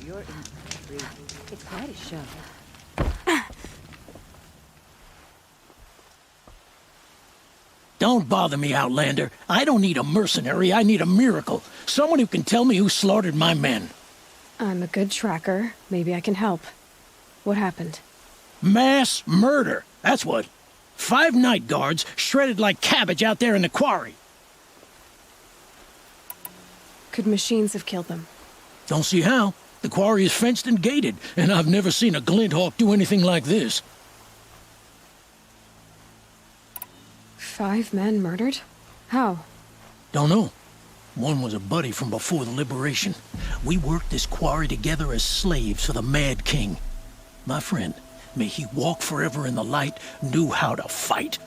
You're in for a treat. It's quite a show. Don't bother me, Outlander. I don't need a mercenary, I need a miracle. Someone who can tell me who slaughtered my men. I'm a good tracker. Maybe I can help. What happened? Mass murder, that's what. 5 night guards shredded like cabbage out there in the quarry. Could machines have killed them? Don't see how. The quarry is fenced and gated, and I've never seen a Glinthawk do anything like this. 5 men murdered? How? Don't know. One was a buddy from before the liberation. We worked this quarry together as slaves for the Mad King. My friend, may he walk forever in the light, knew how to fight.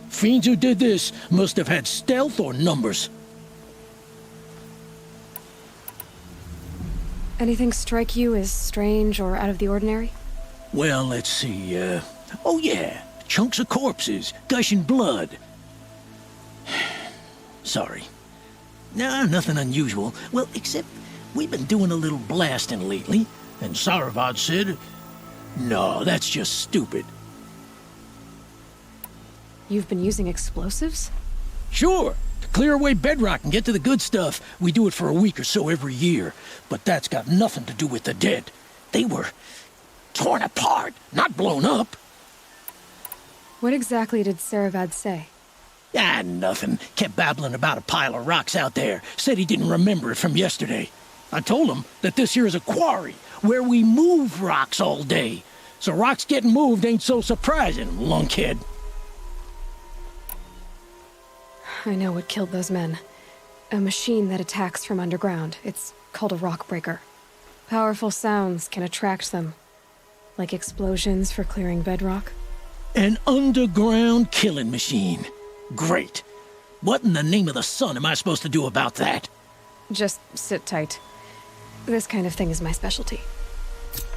Fiends who did this must have had stealth or numbers. Anything strike you as strange or out of the ordinary? Well, let's see, oh yeah, chunks of corpses, gushing blood. Sorry. Nah, nothing unusual. Well, except we've been doing a little blasting lately, and Saravad said, no, that's just stupid. You've been using explosives? Sure, to clear away bedrock and get to the good stuff. We do it for a week or so every year, but that's got nothing to do with the dead. They were torn apart, not blown up. What exactly did Saravad say? Ah, nothing. Kept babbling about a pile of rocks out there. Said he didn't remember it from yesterday. I told him that this here is a quarry, where we move rocks all day. So rocks getting moved ain't so surprising, lunkhead. I know what killed those men. A machine that attacks from underground. It's called a rock breaker. Powerful sounds can attract them. Like explosions for clearing bedrock. An underground killing machine. Great. What in the name of the sun am I supposed to do about that? Just sit tight. This kind of thing is my specialty.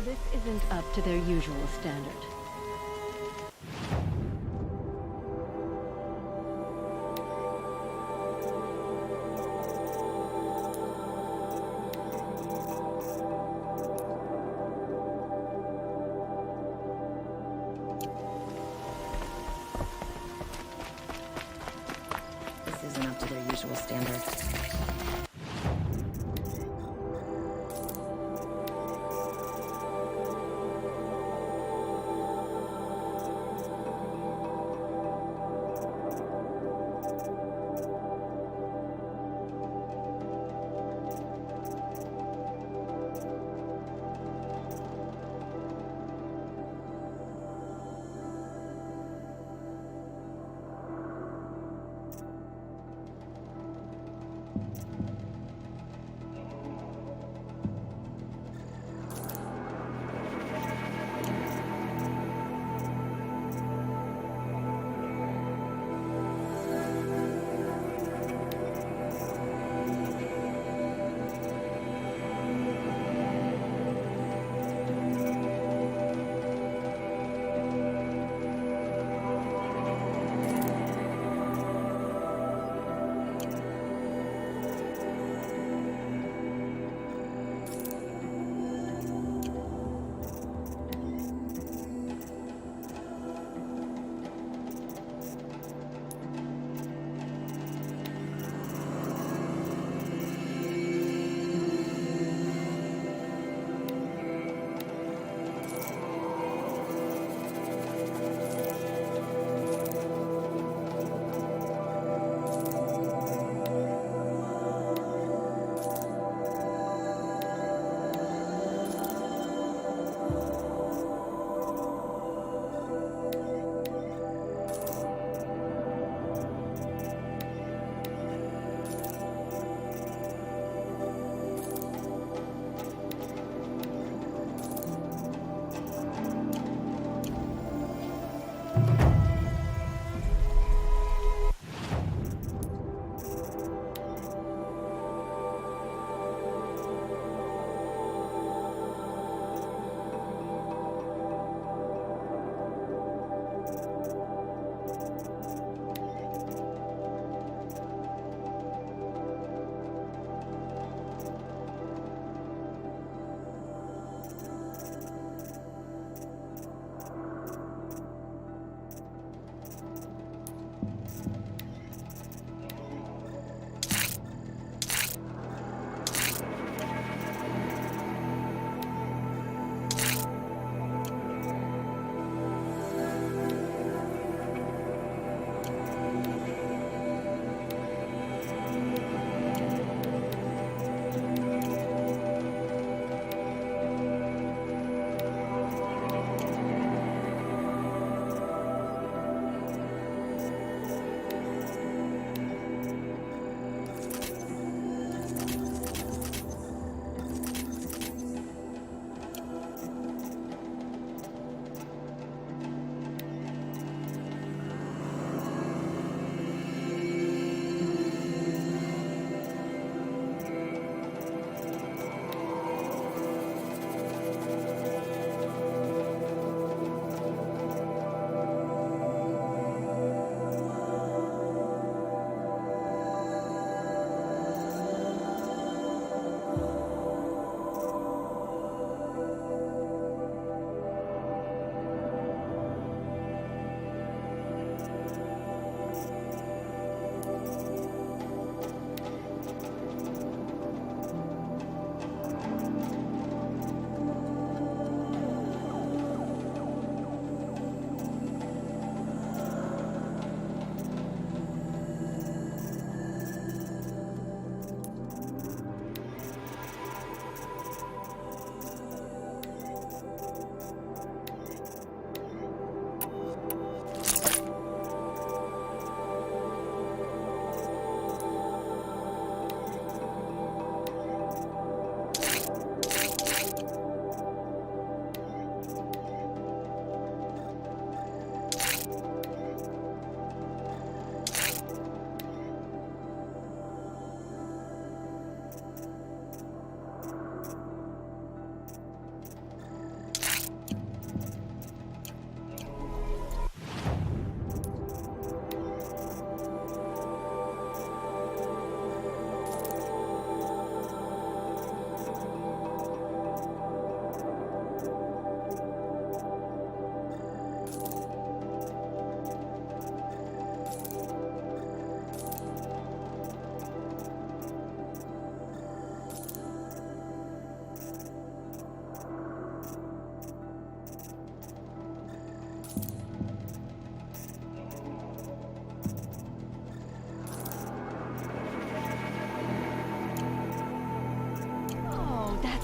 This isn't up to their usual standard. This isn't up to their usual standard.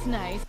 That's nice.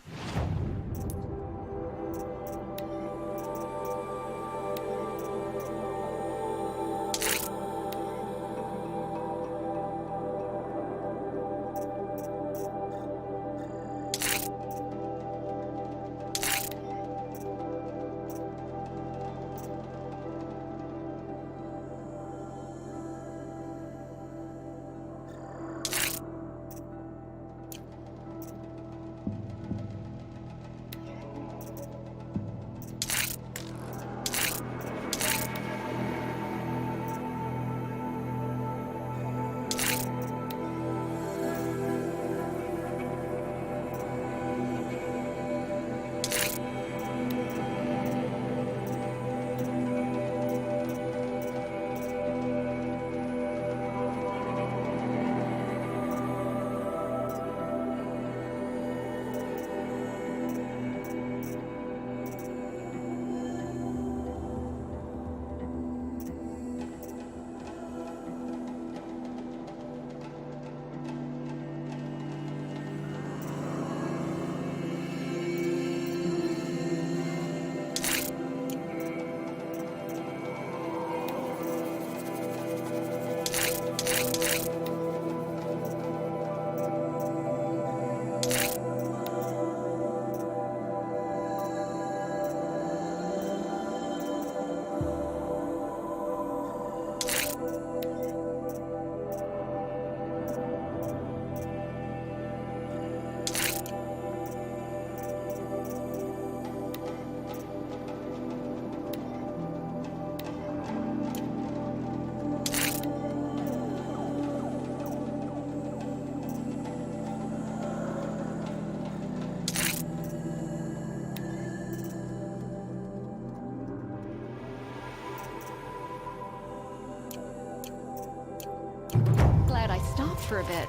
Glad I stopped for a bit.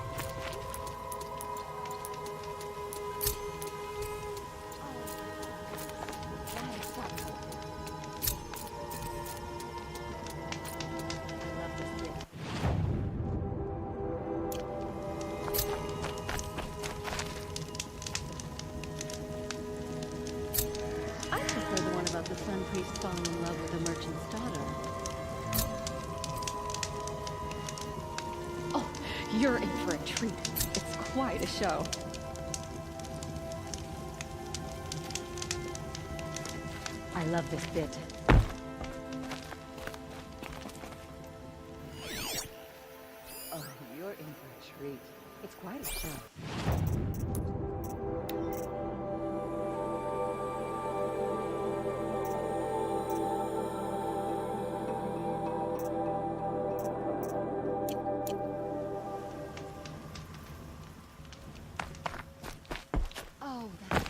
I prefer the one about the Sun Priest falling in love with the merchant's daughter. Oh, you're in for a treat. It's quite a show. I love this bit. Oh, you're in for a treat. It's quite a show. Oh, that's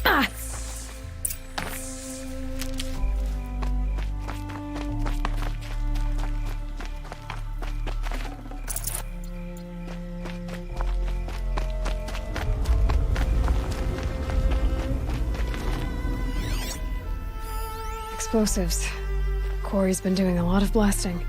Ah! Explosives. Corey's been doing a lot of blasting.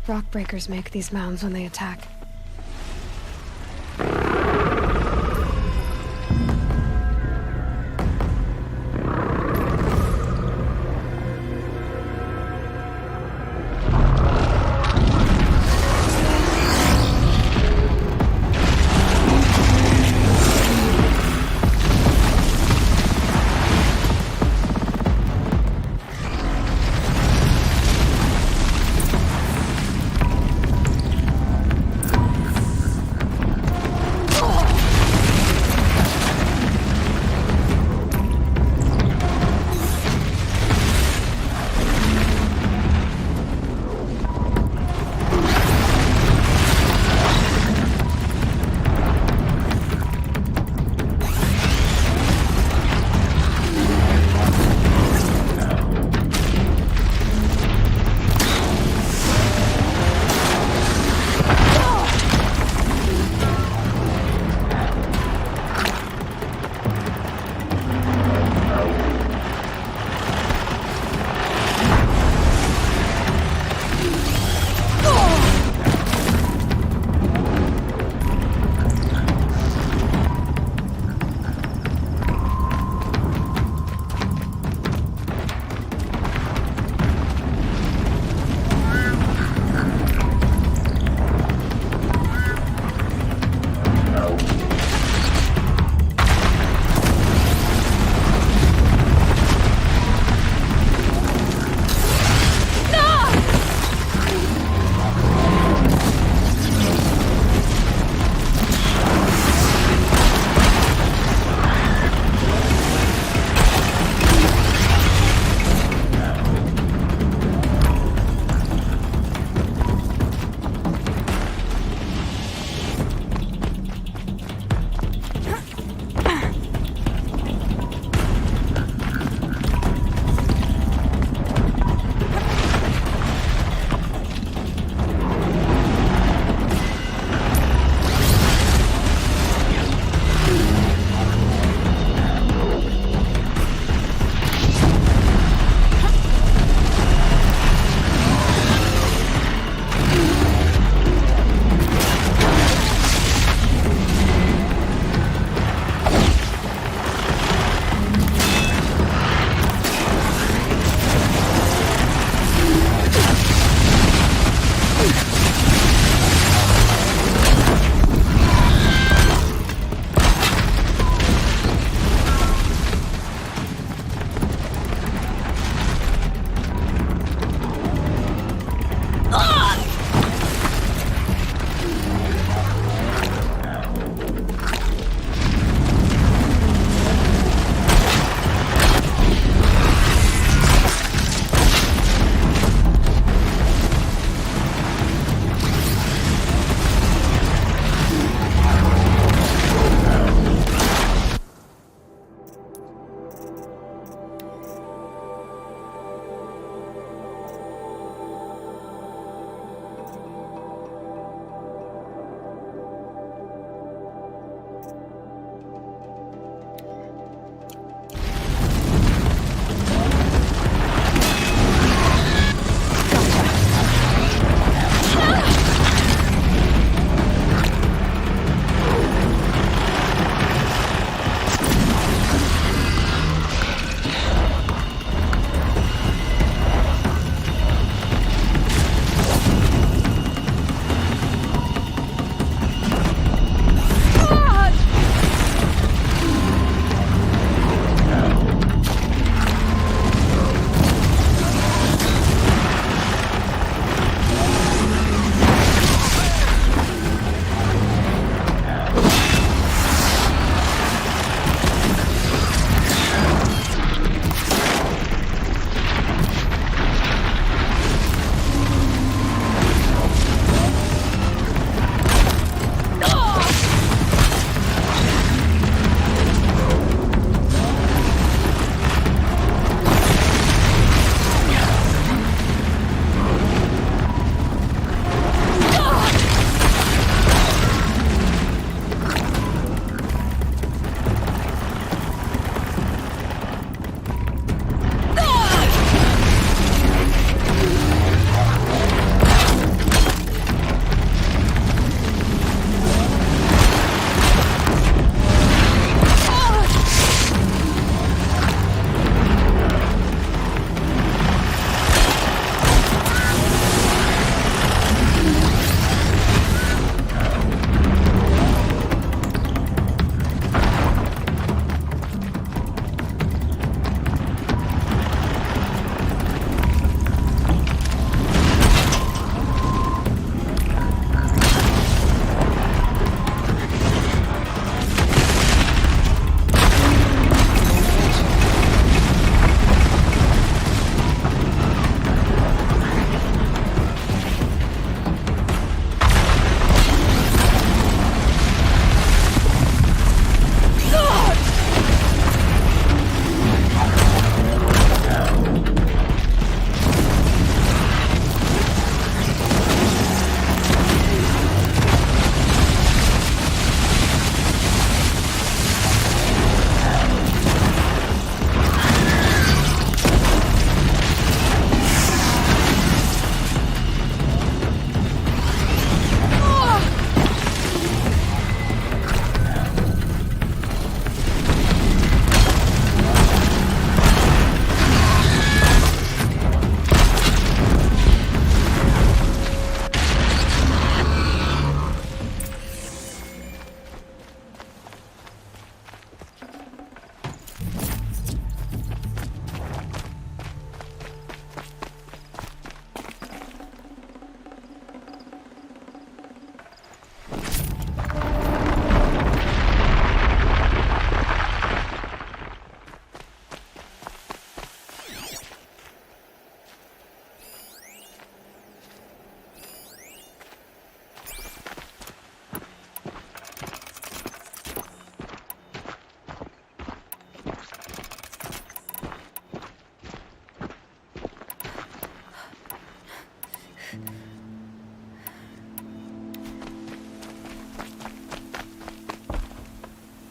Rockbreakers make these mounds when they attack.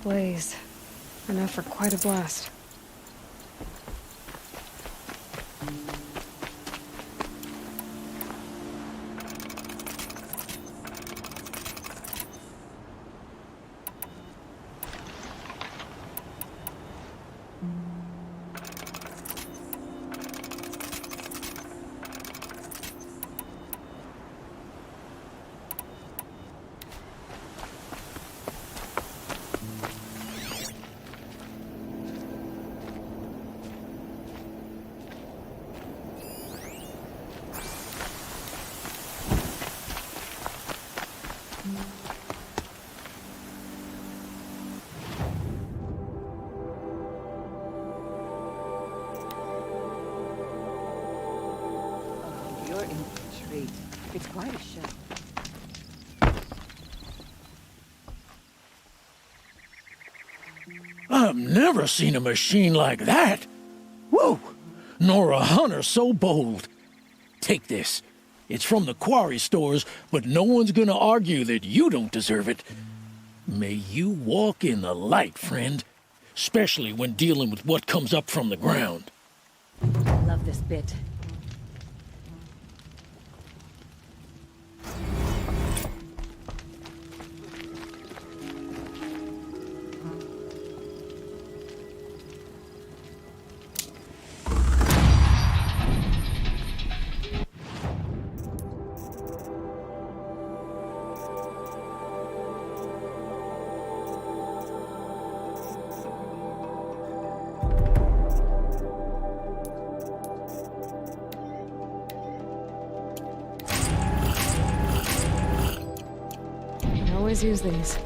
blaze. Enough for quite a blast. Oh, you're in for a treat. It's quite a show. I've never seen a machine like that. Whoa! Nor a hunter so bold. Take this. It's from the quarry stores, but no one's gonna argue that you don't deserve it. May you walk in the light, friend. Especially when dealing with what comes up from the ground. I love this bit. Can always use these.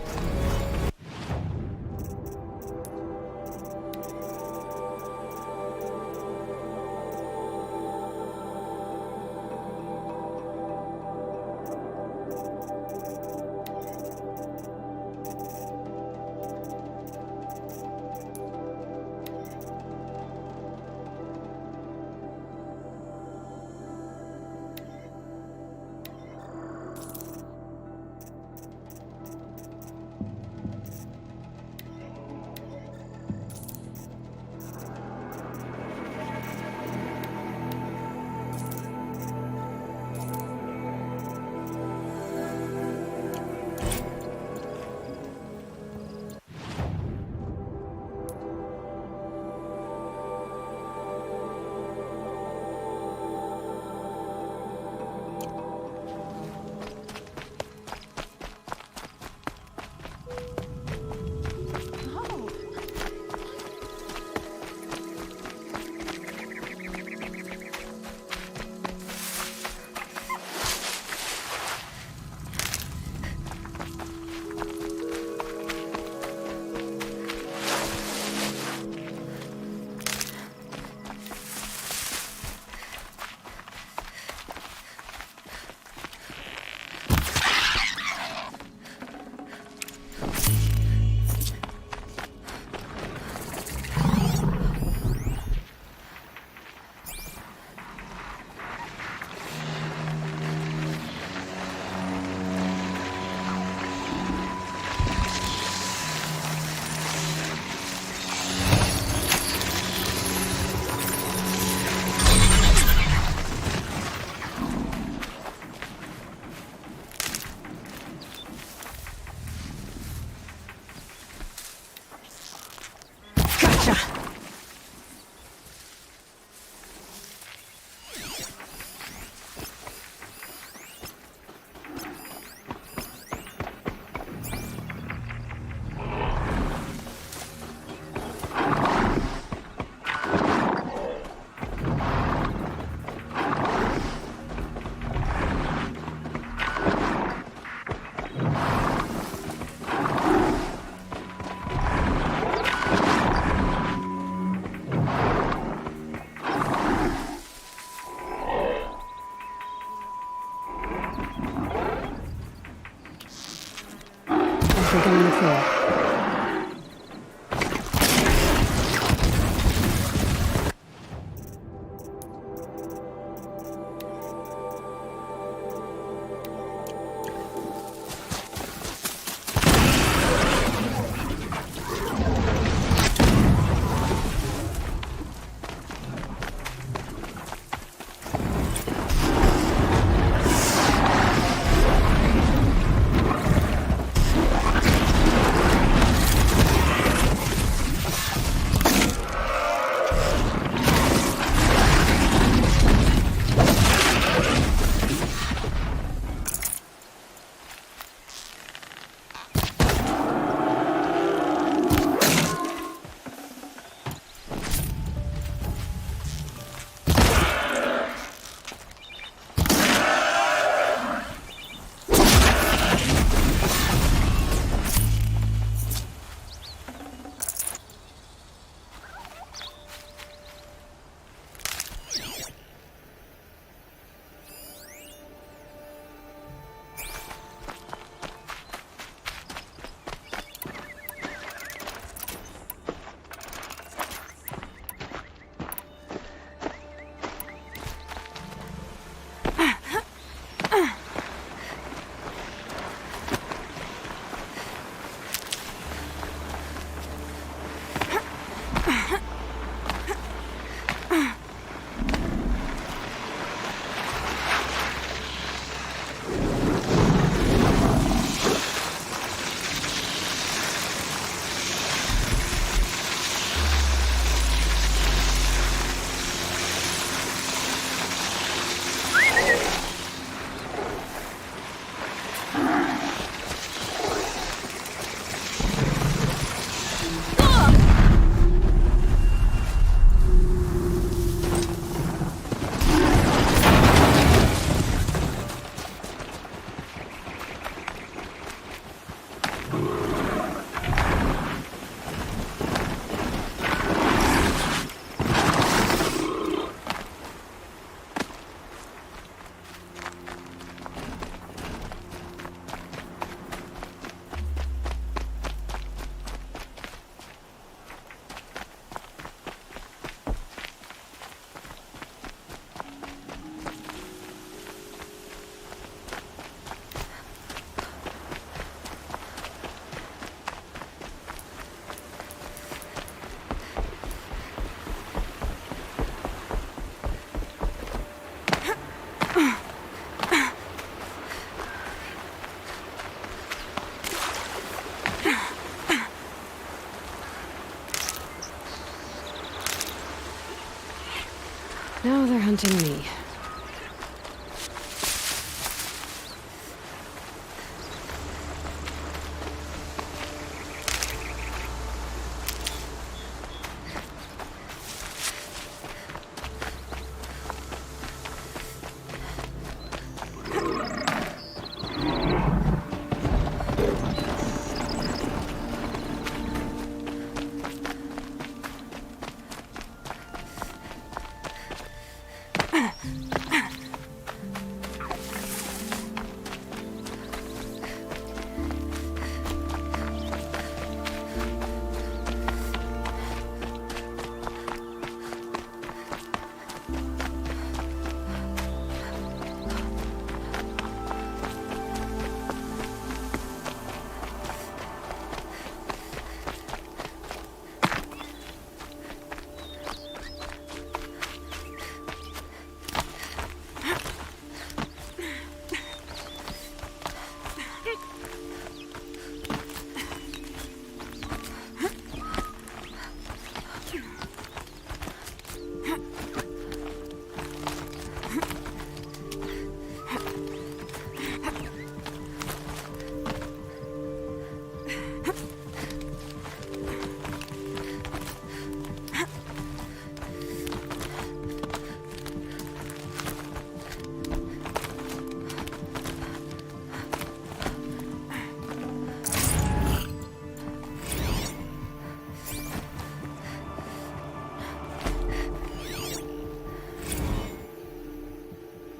Something on the floor. Now they're hunting me.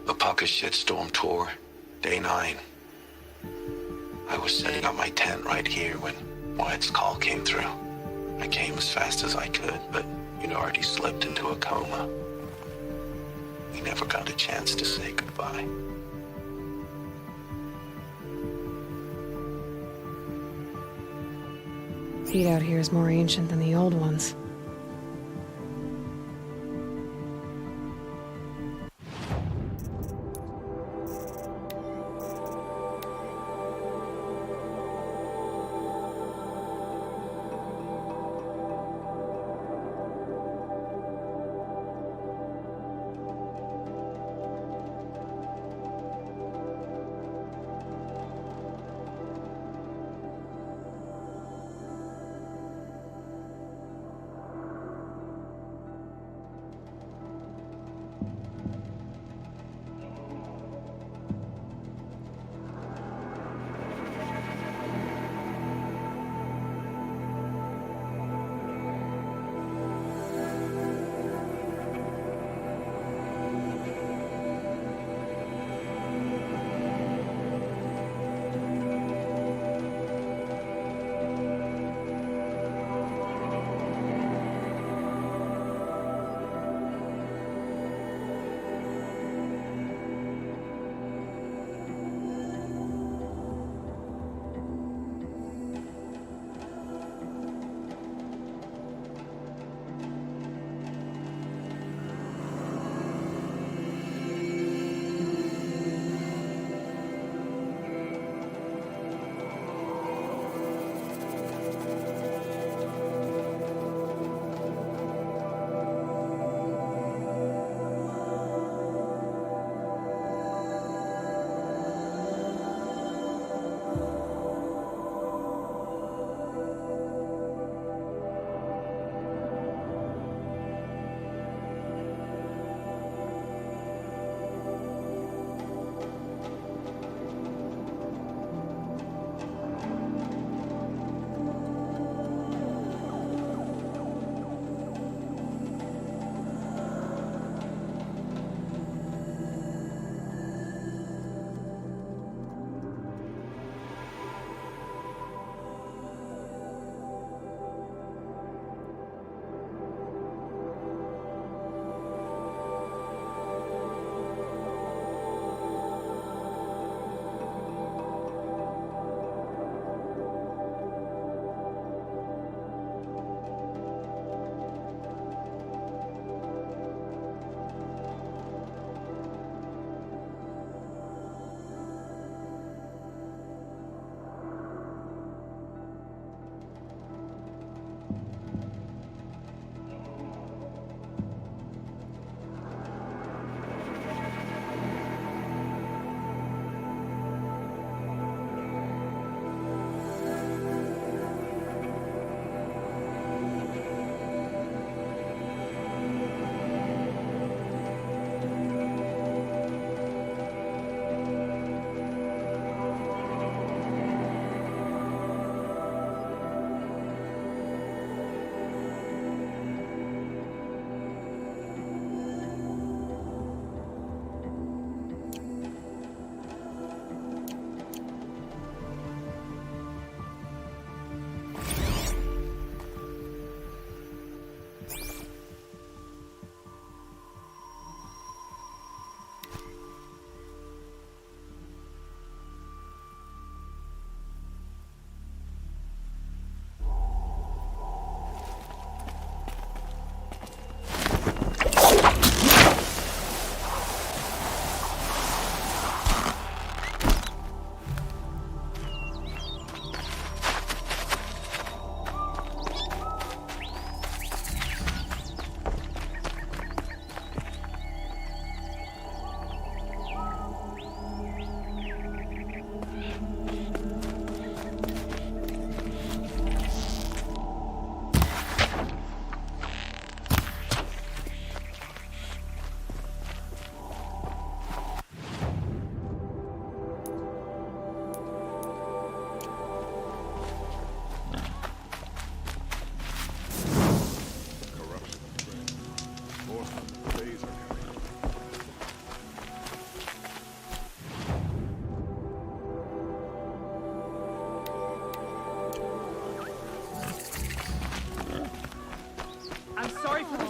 Apaka Shitstorm Tour, Day 9. I was setting up my tent right here when Wyatt's call came through. I came as fast as I could, but you'd already slipped into a coma. We never got a chance to say goodbye. Heat out here is more ancient than the old ones.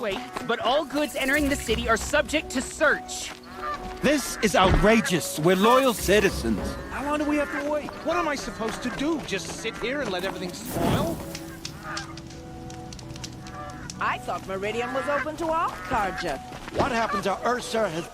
wait, but all goods entering the city are subject to search. This is outrageous. We're loyal citizens. How long do we have to wait? What am I supposed to do? Just sit here and let everything spoil? I thought Meridian was open to all, Carja. What happened to Ursa has...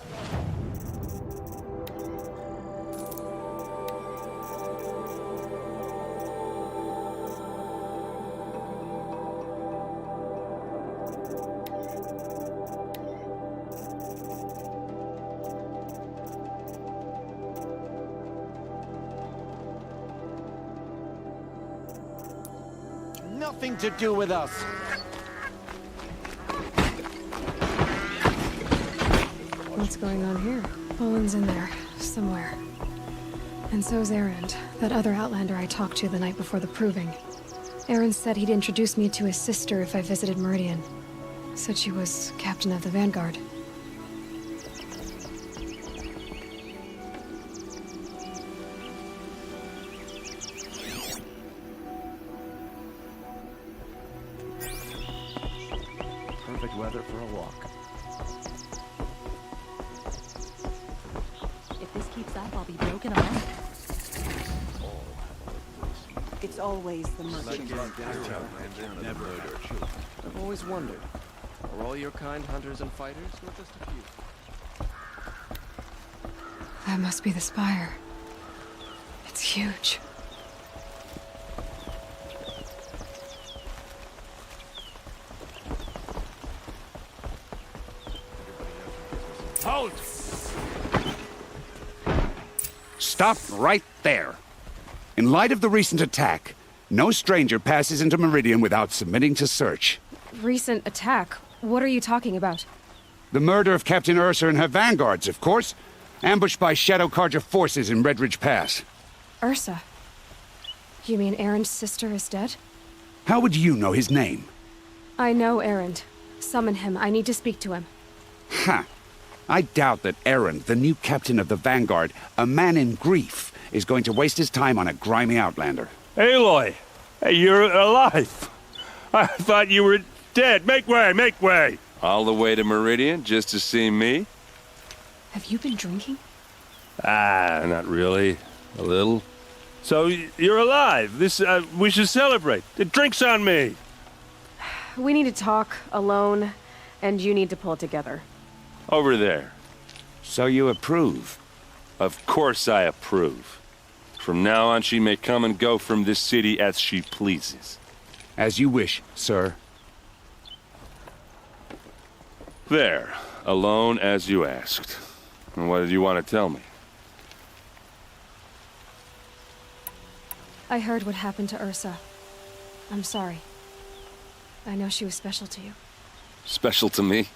Nothing to do with us. What's going on here? Olin's in there, somewhere. And so's Erend, that other Outlander I talked to the night before the Proving. Erend said he'd introduce me to his sister if I visited Meridian. Said she was captain of the Vanguard. Perfect weather for a walk. If this keeps up, I'll be broken off. It's always the merchant. I've always wondered, are all your kind hunters and fighters, or just a few? That must be the spire. It's huge. Halt! Stop right there. In light of the recent attack, no stranger passes into Meridian without submitting to search. Recent attack? What are you talking about? The murder of Captain Ursa and her vanguards, of course. Ambushed by Shadow Carja forces in Redridge Pass. Ursa? You mean Erend's sister is dead? How would you know his name? I know Erend. Summon him. I need to speak to him. Ha! I doubt that Erend, the new captain of the Vanguard, a man in grief, is going to waste his time on a grimy outlander. Aloy! Hey, you're alive! I thought you were dead. Make way, make way! All the way to Meridian just to see me? Have you been drinking? Ah, not really. A little. So, you're alive. We should celebrate. The drink's on me! We need to talk, alone, and you need to pull it together. Over there. So you approve? Of course I approve. From now on, she may come and go from this city as she pleases. As you wish, sir. There. Alone as you asked. And what did you want to tell me? I heard what happened to Ursa. I'm sorry. I know she was special to you. Special to me?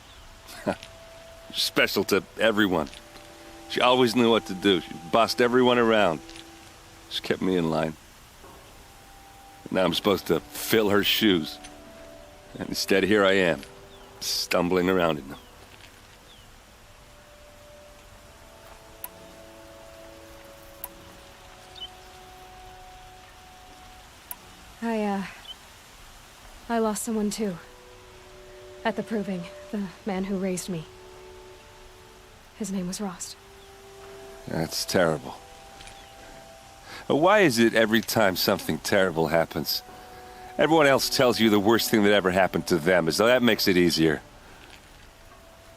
Special to everyone. She always knew what to do. She bossed everyone around. She kept me in line. Now I'm supposed to fill her shoes. And instead, here I am, stumbling around in them. I lost someone too. At the Proving, the man who raised me. His name was Rost. That's terrible. Why is it every time something terrible happens, everyone else tells you the worst thing that ever happened to them, as though that makes it easier?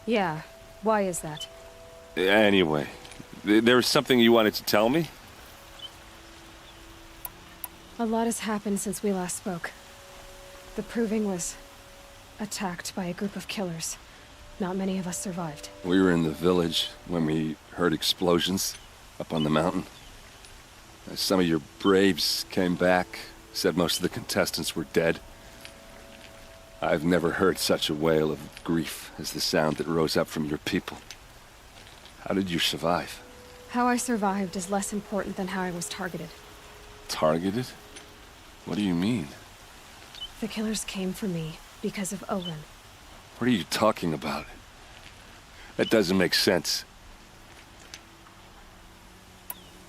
Yeah, why is that? Anyway, there was something you wanted to tell me? A lot has happened since we last spoke. The Proving was attacked by a group of killers. Not many of us survived. We were in the village when we heard explosions up on the mountain. Some of your braves came back, said most of the contestants were dead. I've never heard such a wail of grief as the sound that rose up from your people. How did you survive? How I survived is less important than how I was targeted. Targeted? What do you mean? The killers came for me because of Olin. What are you talking about? That doesn't make sense.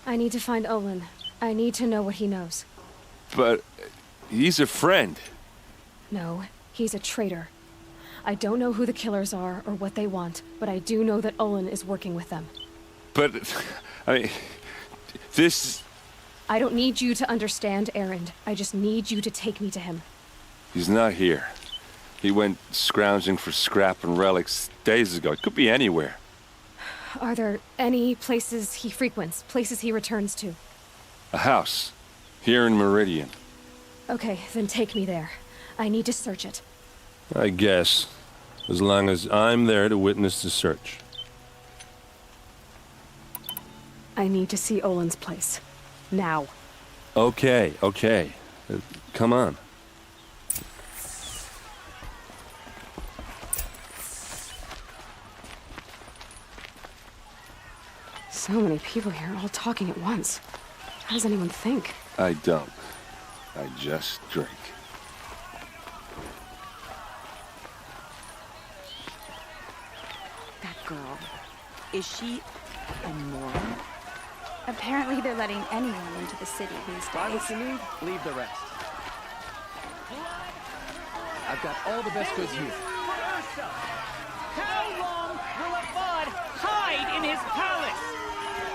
I need to find Olin. I need to know what he knows. But he's a friend. No, he's a traitor. I don't know who the killers are or what they want, but I do know that Olin is working with them. But, I mean, this... I don't need you to understand, Erend. I just need you to take me to him. He's not here. He went scrounging for scrap and relics days ago. It could be anywhere. Are there any places he frequents, places he returns to? A house. Here in Meridian. Okay, then take me there. I need to search it. I guess. As long as I'm there to witness the search. I need to see Olin's place. Now. Okay. Come on. So many people here, all talking at once. How does anyone think? I don't. I just drink. That girl. Is she a moron? Apparently they're letting anyone into the city these Buy days. what you need, leave the rest. I've got all the best goods here. How long will Avad hide in his palace?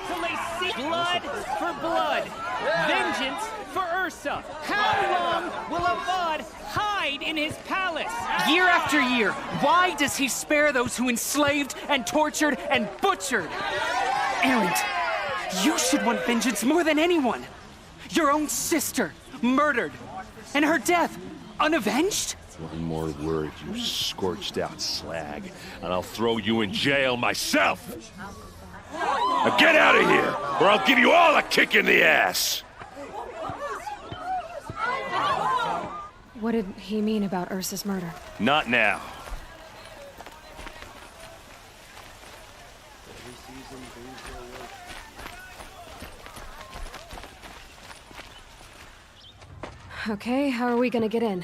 Till they see blood for blood, vengeance for Ursa. How long will Avad hide in his palace? Year after year, why does he spare those who enslaved and tortured and butchered? Erend, you should want vengeance more than anyone. Your own sister, murdered, and her death, unavenged? One more word, you scorched out slag, and I'll throw you in jail myself! Now get out of here, or I'll give you all a kick in the ass! What did he mean about Ursa's murder? Not now. Okay, how are we gonna get in?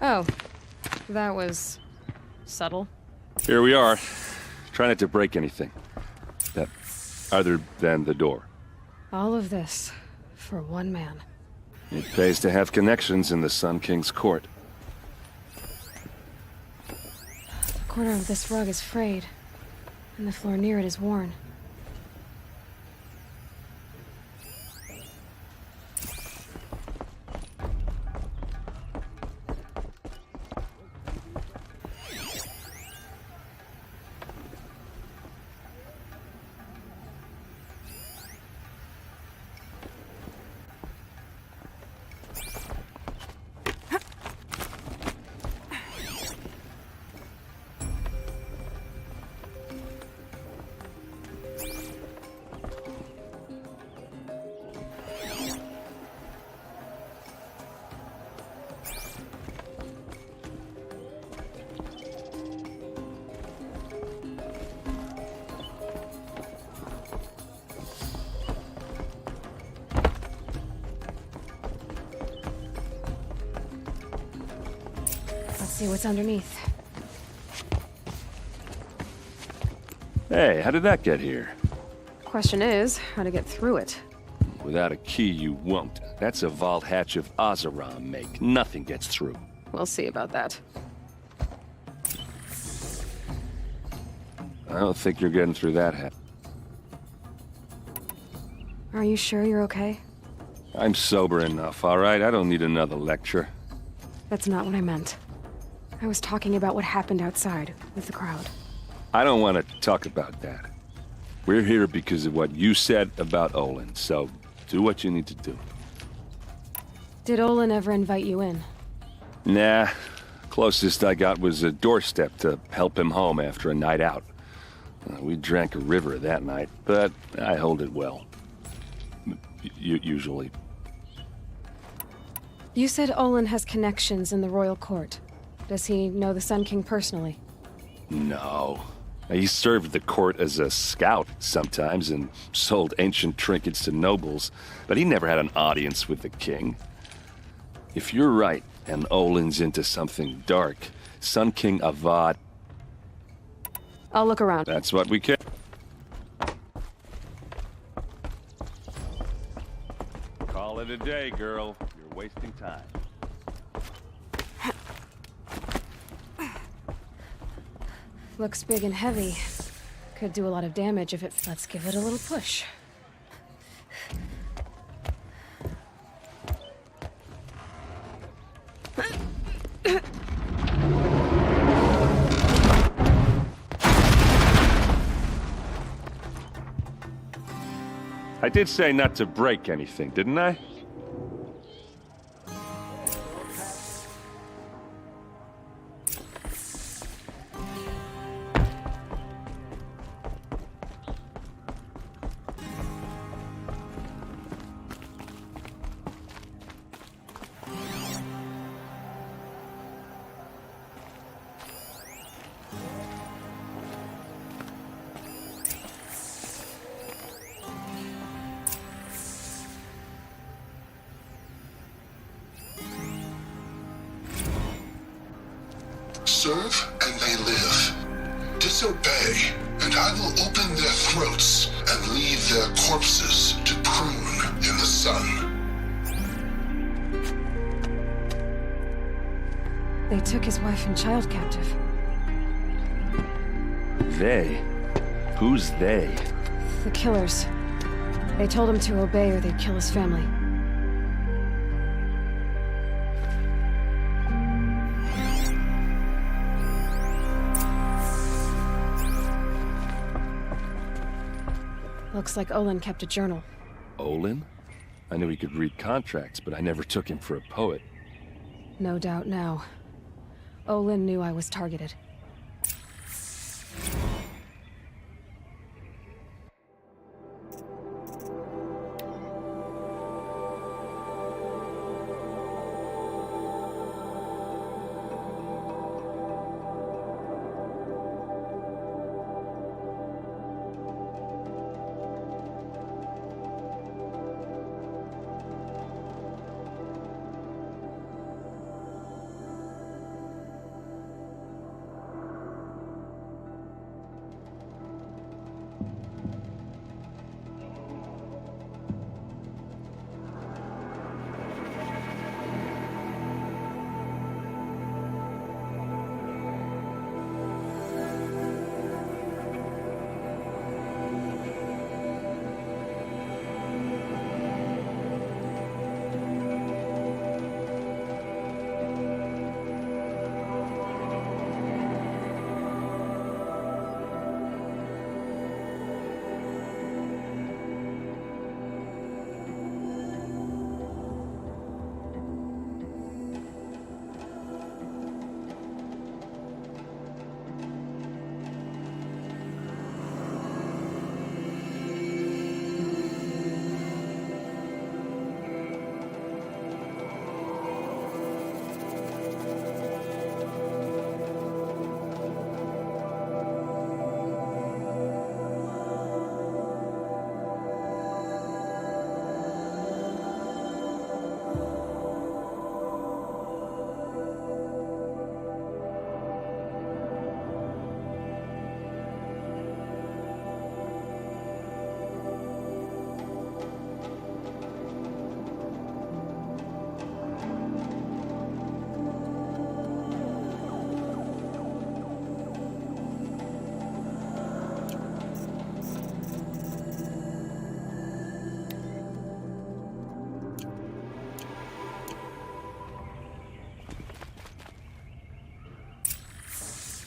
Oh, that was subtle. Here we are. Try not to break anything. That, other than the door. All of this for one man. It pays to have connections in the Sun King's court. A corner of this rug is frayed, and the floor near it is worn. See what's underneath. Hey, how did that get here? Question is, how to get through it. Without a key, you won't. That's a vault hatch of Azeram make. Nothing gets through. We'll see about that. I don't think you're getting through that hatch. Are you sure you're okay? I'm sober enough, all right? I don't need another lecture. That's not what I meant. I was talking about what happened outside with the crowd. I don't want to talk about that. We're here because of what you said about Olin, so do what you need to do. Did Olin ever invite you in? Nah. Closest I got was a doorstep to help him home after a night out. We drank a river that night, but I hold it well. Usually. You said Olin has connections in the royal court. Does he know the Sun King personally? No. He served the court as a scout sometimes and sold ancient trinkets to nobles, but he never had an audience with the king. If you're right, and Olin's into something dark, Sun King Avad... I'll look around. That's what we can. Call it a day, girl. You're wasting time. Looks big and heavy. Could do a lot of damage if it... Let's give it a little push. I did say not to break anything, didn't I? Serve and they live. Disobey, and I will open their throats and leave their corpses to prune in the sun. They took his wife and child captive. They? Who's they? The killers. They told him to obey or they'd kill his family. Looks like Olin kept a journal. Olin? I knew he could read contracts, but I never took him for a poet. No doubt now. Olin knew I was targeted.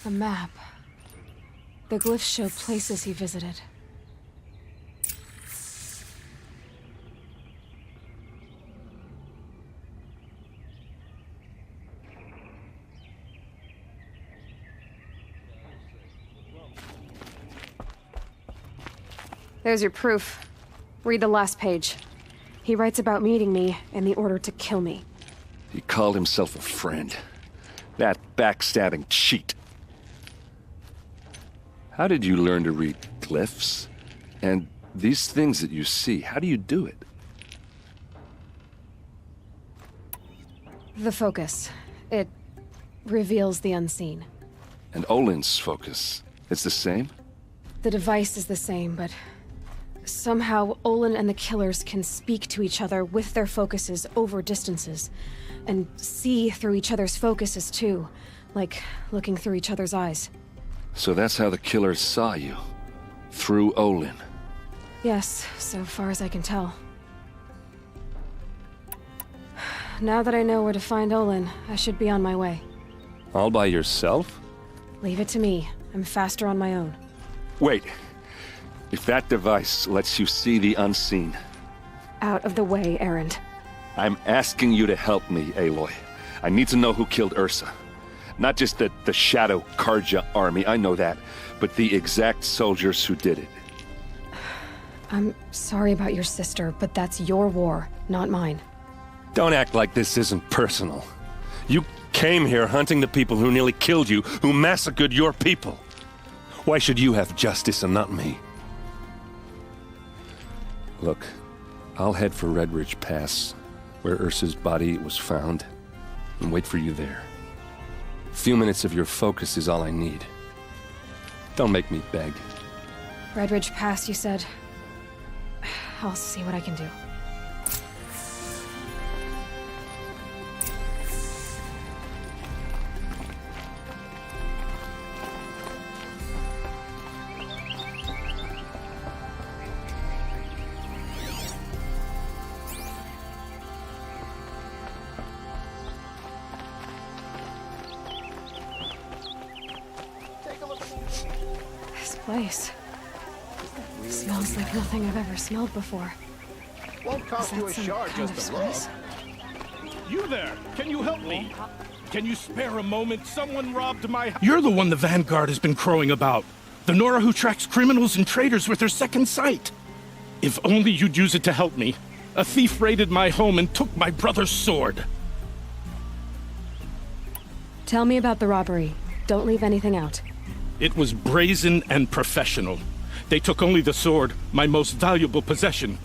A map. The glyphs show places he visited. There's your proof. Read the last page. He writes about meeting me and the order to kill me. He called himself a friend. That backstabbing cheat. How did you learn to read glyphs? And these things that you see, how do you do it? The focus. It reveals the unseen. And Olin's focus, it's the same? The device is the same, but somehow Olin and the killers can speak to each other with their focuses over distances, and see through each other's focuses too, like looking through each other's eyes. So that's how the killers saw you. Through Olin. Yes, so far as I can tell. Now that I know where to find Olin, I should be on my way. All by yourself? Leave it to me. I'm faster on my own. Wait. If that device lets you see the unseen... Out of the way, Erend. I'm asking you to help me, Aloy. I need to know who killed Ursa. Not just the Shadow Karja army, I know that, but the exact soldiers who did it. I'm sorry about your sister, but that's your war, not mine. Don't act like this isn't personal. You came here hunting the people who nearly killed you, who massacred your people. Why should you have justice and not me? Look, I'll head for Red Ridge Pass, where Ursa's body was found, and wait for you there. A few minutes of your focus is all I need. Don't make me beg. Red Ridge Pass, you said? I'll see what I can do. This place smells like nothing I've ever smelled before. Won't cost Is you that a some shard kind just of to look. spice? You there! Can you help me? Can you spare a moment? Someone robbed my house. You're the one the Vanguard has been crowing about. The Nora who tracks criminals and traitors with her second sight. If only you'd use it to help me. A thief raided my home and took my brother's sword. Tell me about the robbery. Don't leave anything out. It was brazen and professional. They took only the sword, my most valuable possession.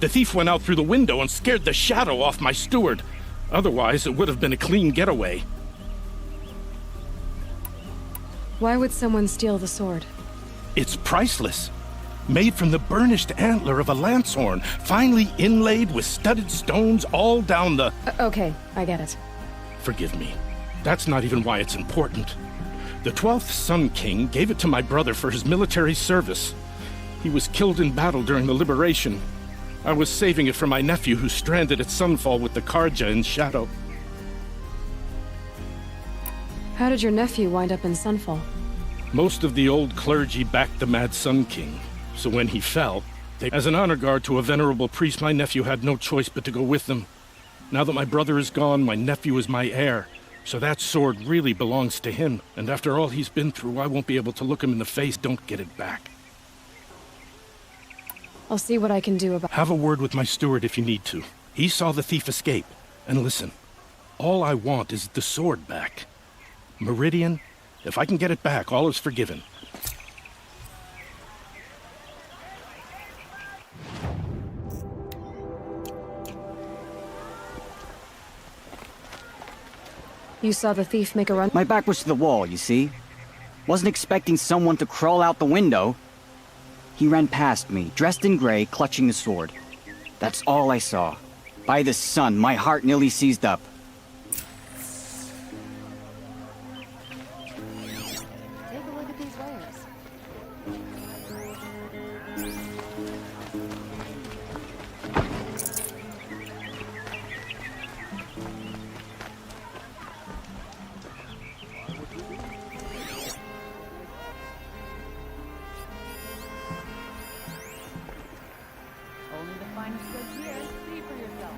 The thief went out through the window and scared the shadow off my steward. Otherwise, it would have been a clean getaway. Why would someone steal the sword? It's priceless. Made from the burnished antler of a lancehorn, finely inlaid with studded stones all down the... Okay, I get it. Forgive me. That's not even why it's important. The 12th Sun King gave it to my brother for his military service. He was killed in battle during the Liberation. I was saving it for my nephew who's stranded at Sunfall with the Karja in Shadow. How did your nephew wind up in Sunfall? Most of the old clergy backed the Mad Sun King, so when he fell, as an honor guard to a venerable priest, my nephew had no choice but to go with them. Now that my brother is gone, my nephew is my heir, so that sword really belongs to him, and after all he's been through, I won't be able to look him in the face. Don't get it back. I'll see what I can do about... Have a word with my steward if you need to. He saw the thief escape. And listen, all I want is the sword back. Meridian, if I can get it back, all is forgiven. You saw the thief make a run? My back was to the wall, you see? Wasn't expecting someone to crawl out the window. He ran past me, dressed in gray, clutching the sword. That's all I saw. By the sun, my heart nearly seized up. Take a look at these wares. Only the finest goods here. See for yourself.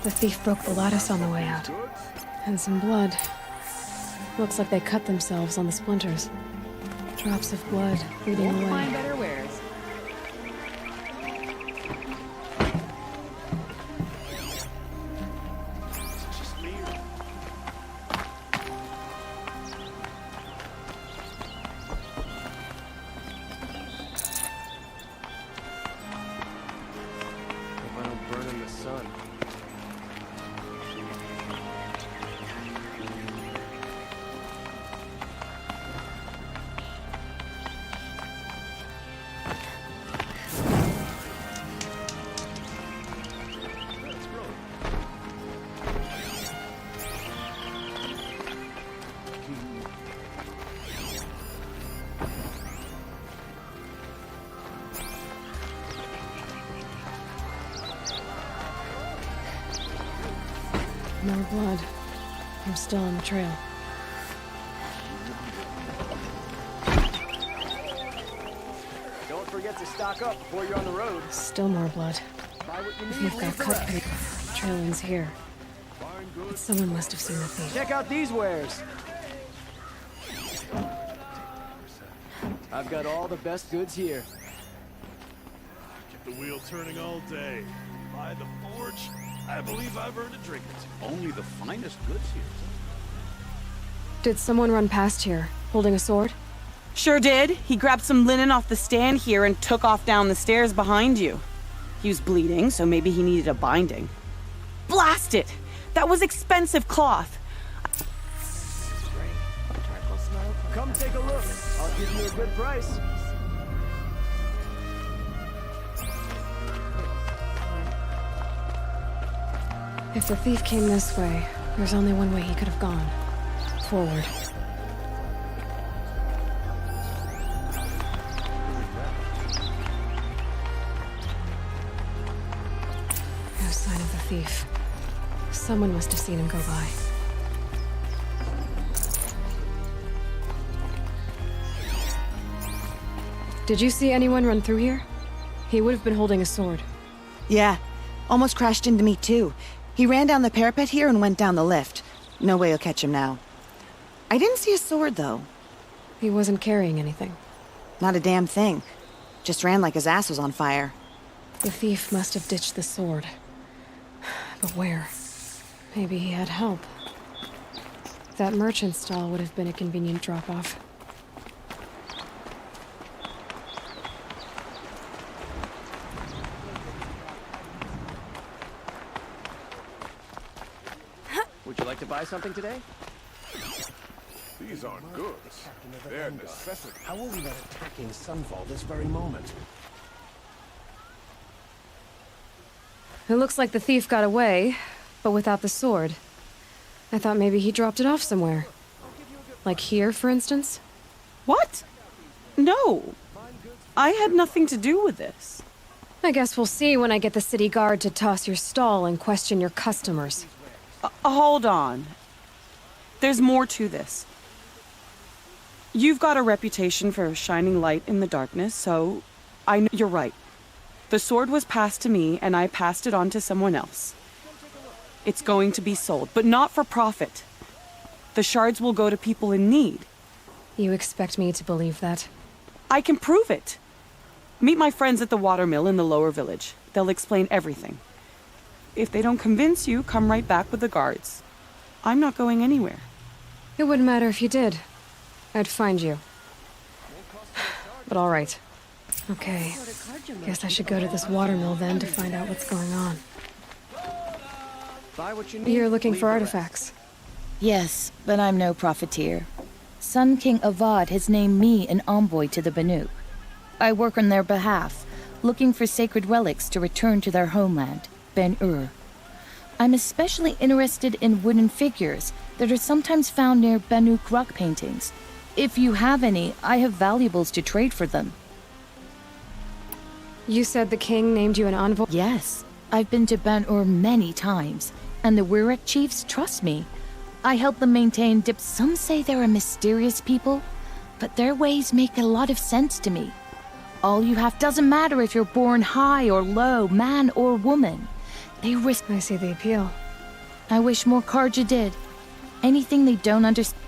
The thief broke the lattice on the way out. And some blood. Looks like they cut themselves on the splinters. Drops of blood leading Won't away. find better wares. Hope I don't burn in the sun. More blood. I'm still on the trail. Don't forget to stock up before you're on the road. Still more blood. Buy what you The need, thief got leave the cut rest. pretty. The trail ends here. But someone must have seen the thief. Check out these wares. I've got all the best goods here. Keep the wheel turning all day. By the forge, I believe I've earned a drink or two. Only the finest goods here. Did someone run past here, holding a sword? Sure did. He grabbed some linen off the stand here and took off down the stairs behind you. He was bleeding, so maybe he needed a binding. Blast it! That was expensive cloth. Come take a look. I'll give you a good price. If the thief came this way, there's only one way he could have gone. Forward. No sign of the thief. Someone must have seen him go by. Did you see anyone run through here? He would have been holding a sword. Yeah, almost crashed into me too. He ran down the parapet here and went down the lift. No way you'll catch him now. I didn't see a sword, though. He wasn't carrying anything. Not a damn thing. Just ran like his ass was on fire. The thief must have ditched the sword. But where? Maybe he had help. That merchant stall would have been a convenient drop-off. Would you like to buy something today? These aren't goods. They're necessity. How are we not attacking Sunfall this very moment? It looks like the thief got away, but without the sword. I thought maybe he dropped it off somewhere. Like here, for instance? What? No. I had nothing to do with this. I guess we'll see when I get the city guard to toss your stall and question your customers. Hold on. There's more to this. You've got a reputation for shining light in the darkness, so I know you're right. The sword was passed to me, and I passed it on to someone else. It's going to be sold, but not for profit. The shards will go to people in need. You expect me to believe that? I can prove it. Meet my friends at the watermill in the lower village. They'll explain everything. If they don't convince you, come right back with the guards. I'm not going anywhere. It wouldn't matter if you did. I'd find you. But all right. Okay. Guess I should go to this watermill then to find out what's going on. Buy what you need. You're looking leave for the artifacts. Yes, but I'm no profiteer. Sun King Avad has named me an envoy to the Banuk. I work on their behalf, looking for sacred relics to return to their homeland, Ben-Ur. I'm especially interested in wooden figures that are sometimes found near Banuk rock paintings. If you have any, I have valuables to trade for them. You said the king named you an envoy? Yes. I've been to Ben-Ur many times, and the Wirek chiefs trust me. I help them maintain Some say they're a mysterious people, but their ways make a lot of sense to me. All you have doesn't matter if you're born high or low, man or woman. They risk. I see the appeal. I wish more Karja did. Anything they don't understand.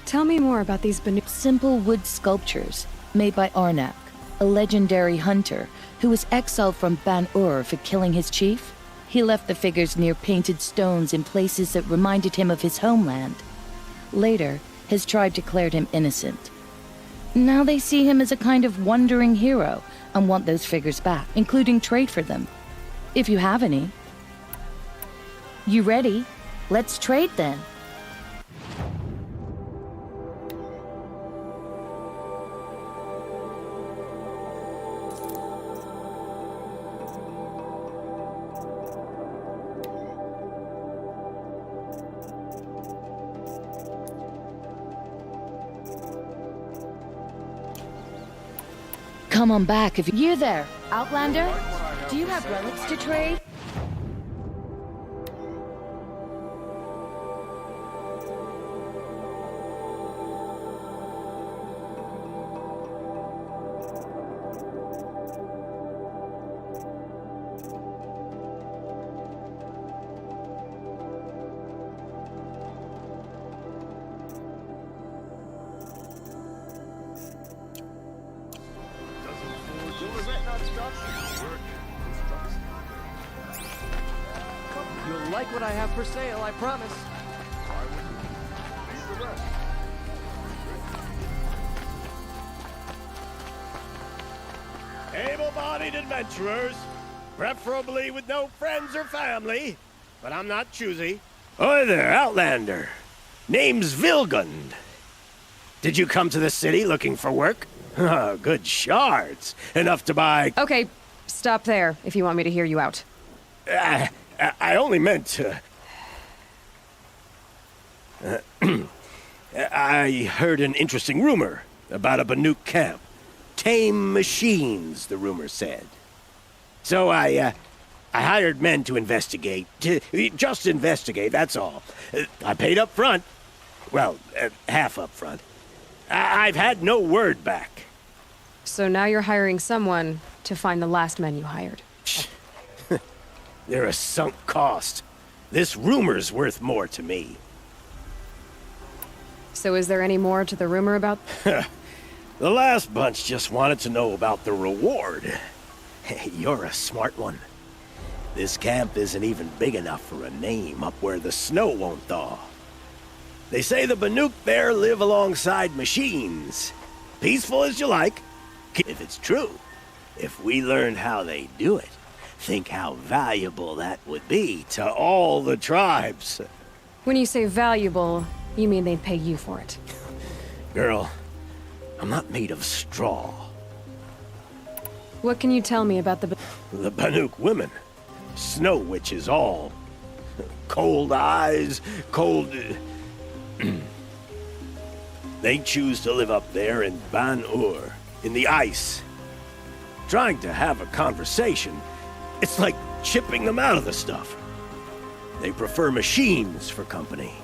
Tell me more about these simple wood sculptures made by Arnak, a legendary hunter who was exiled from Ban-Ur for killing his chief. He left the figures near painted stones in places that reminded him of his homeland. Later, his tribe declared him innocent. Now they see him as a kind of wandering hero and want those figures back, including trade for them. If you have any. You ready? Let's trade then. Come on back if you're there. Outlander, do you have relics to trade? like what I have for sale, I promise. Able-bodied adventurers, preferably with no friends or family, but I'm not choosy. Oi there, Outlander. Name's Vilgund. Did you come to the city looking for work? Oh, good shards. Enough to buy... Okay, stop there if you want me to hear you out. I only meant to... I heard an interesting rumor about a Banuk camp. Tame machines, the rumor said. So I hired men to investigate. Just investigate, that's all. I paid up front. Well, half up front. I've had no word back. So now you're hiring someone to find the last men you hired. They're a sunk cost. This rumor's worth more to me. So is there any more to the rumor about... The last bunch just wanted to know about the reward. You're a smart one. This camp isn't even big enough for a name up where the snow won't thaw. They say the Banuk there live alongside machines. Peaceful as you like. If it's true, if we learned how they do it, think how valuable that would be to all the tribes. When you say valuable, you mean they'd pay you for it. Girl, I'm not made of straw. What can you tell me about the Banuk women. Snow witches all. Cold eyes, cold... They choose to live up there in Ban-Ur, in the ice. Trying to have a conversation, it's like chipping them out of the stuff. They prefer machines for company.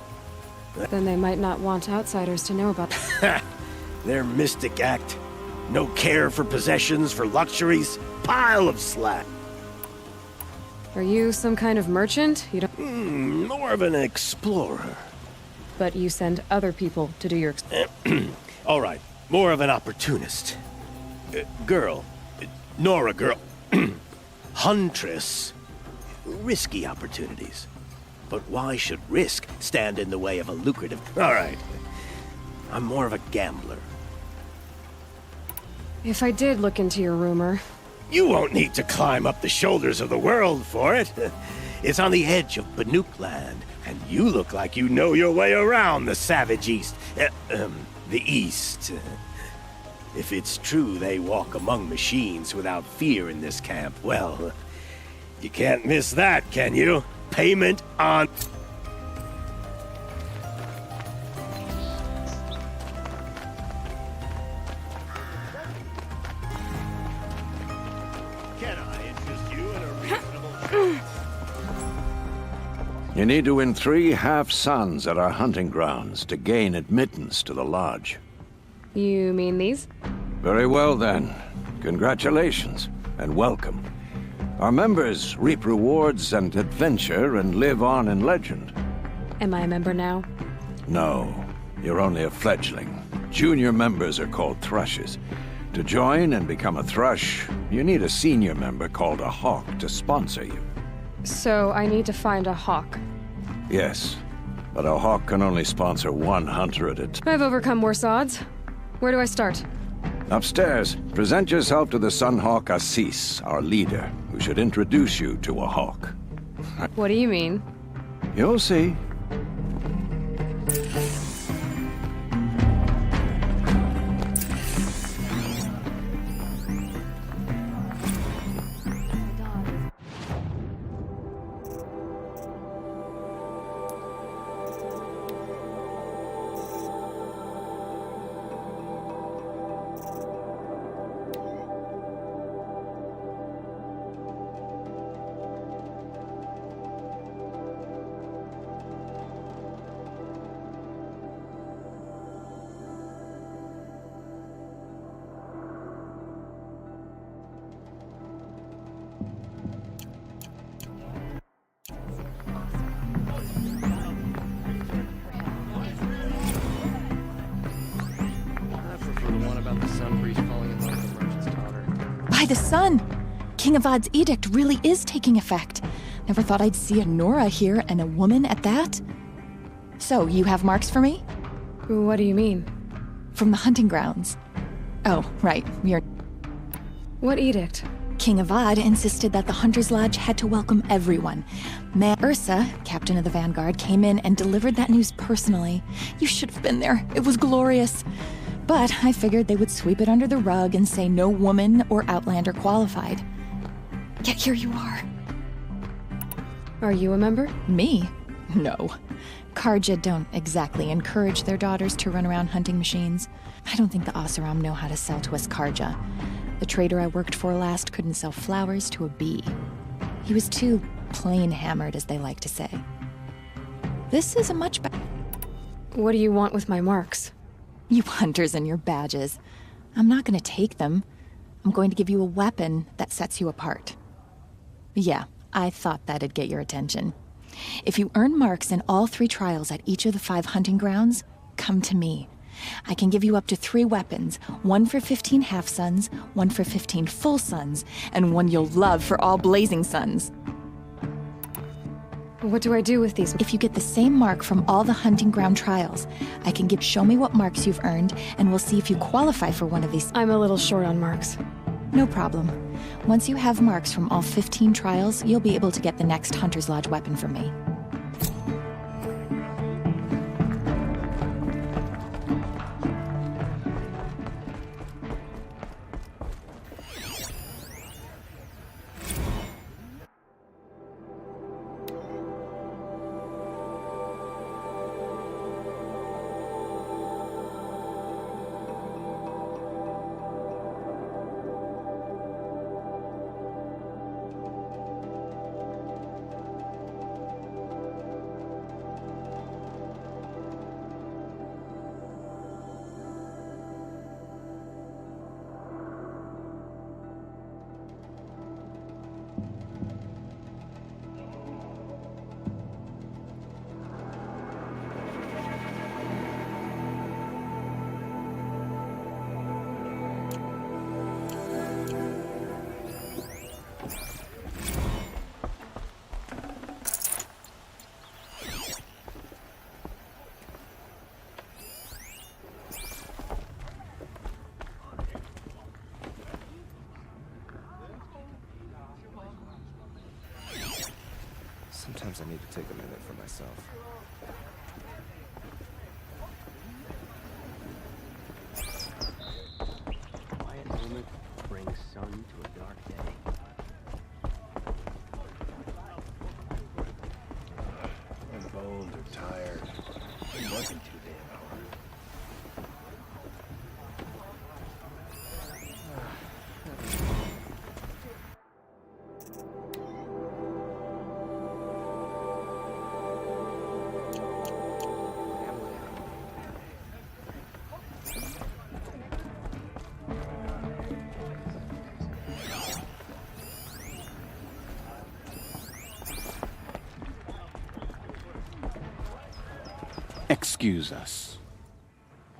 Then they might not want outsiders to know about... Their mystic act. No care for possessions, for luxuries. Pile of slack. Are you some kind of merchant? You don't... More of an explorer. But you send other people to do your... All right, more of an opportunist. Girl. Nora girl. Huntress. Risky opportunities. But why should risk stand in the way of a lucrative... All right. I'm more of a gambler. If I did look into your rumor... You won't need to climb up the shoulders of the world for it. It's on the edge of Banuk land, and you look like you know your way around the savage East. The East. If it's true they walk among machines without fear in this camp, well, you can't miss that, can you? Payment on... You need to win 3 half-suns at our hunting grounds to gain admittance to the lodge. You mean these? Very well, then. Congratulations, and welcome. Our members reap rewards and adventure and live on in legend. Am I a member now? No, you're only a fledgling. Junior members are called thrushes. To join and become a thrush, you need a senior member called a hawk to sponsor you. So I need to find a hawk. Yes, but a hawk can only sponsor 1 hunter at a time. I've overcome worse odds. Where do I start? Upstairs, present yourself to the Sunhawk Assis, our leader, who should introduce you to a hawk. What do you mean? You'll see. By the sun! King Avad's edict really is taking effect. Never thought I'd see a Nora here, and a woman at that. So, you have marks for me? What do you mean? From the hunting grounds. Oh, right, you're... What edict? King Avad insisted that the Hunter's Lodge had to welcome everyone. Ursa, captain of the Vanguard, came in and delivered that news personally. You should have been there. It was glorious. But I figured they would sweep it under the rug and say no woman or Outlander qualified. Yet here you are. Are you a member? Me? No. Karja don't exactly encourage their daughters to run around hunting machines. I don't think the Oseram know how to sell to us Karja. The trader I worked for last couldn't sell flowers to a bee. He was too plain hammered, as they like to say. This is a much better... What do you want with my marks? You hunters and your badges. I'm not going to take them. I'm going to give you a weapon that sets you apart. Yeah, I thought that'd get your attention. If you earn marks in all 3 trials at each of the 5 hunting grounds, come to me. I can give you up to 3 weapons, 1 for 15 half-suns, 1 for 15 full suns, and 1 you'll love for all blazing suns. What do I do with these? If you get the same mark from all the hunting ground trials, I can show me what marks you've earned, and we'll see if you qualify for one of these. I'm a little short on marks. No problem. Once you have marks from all 15 trials, you'll be able to get the next Hunter's Lodge weapon from me. Sometimes I need to take a minute for myself. Quiet moment brings sun to a dark day. I'm boned or tired. It wasn't too damn hour. Excuse us.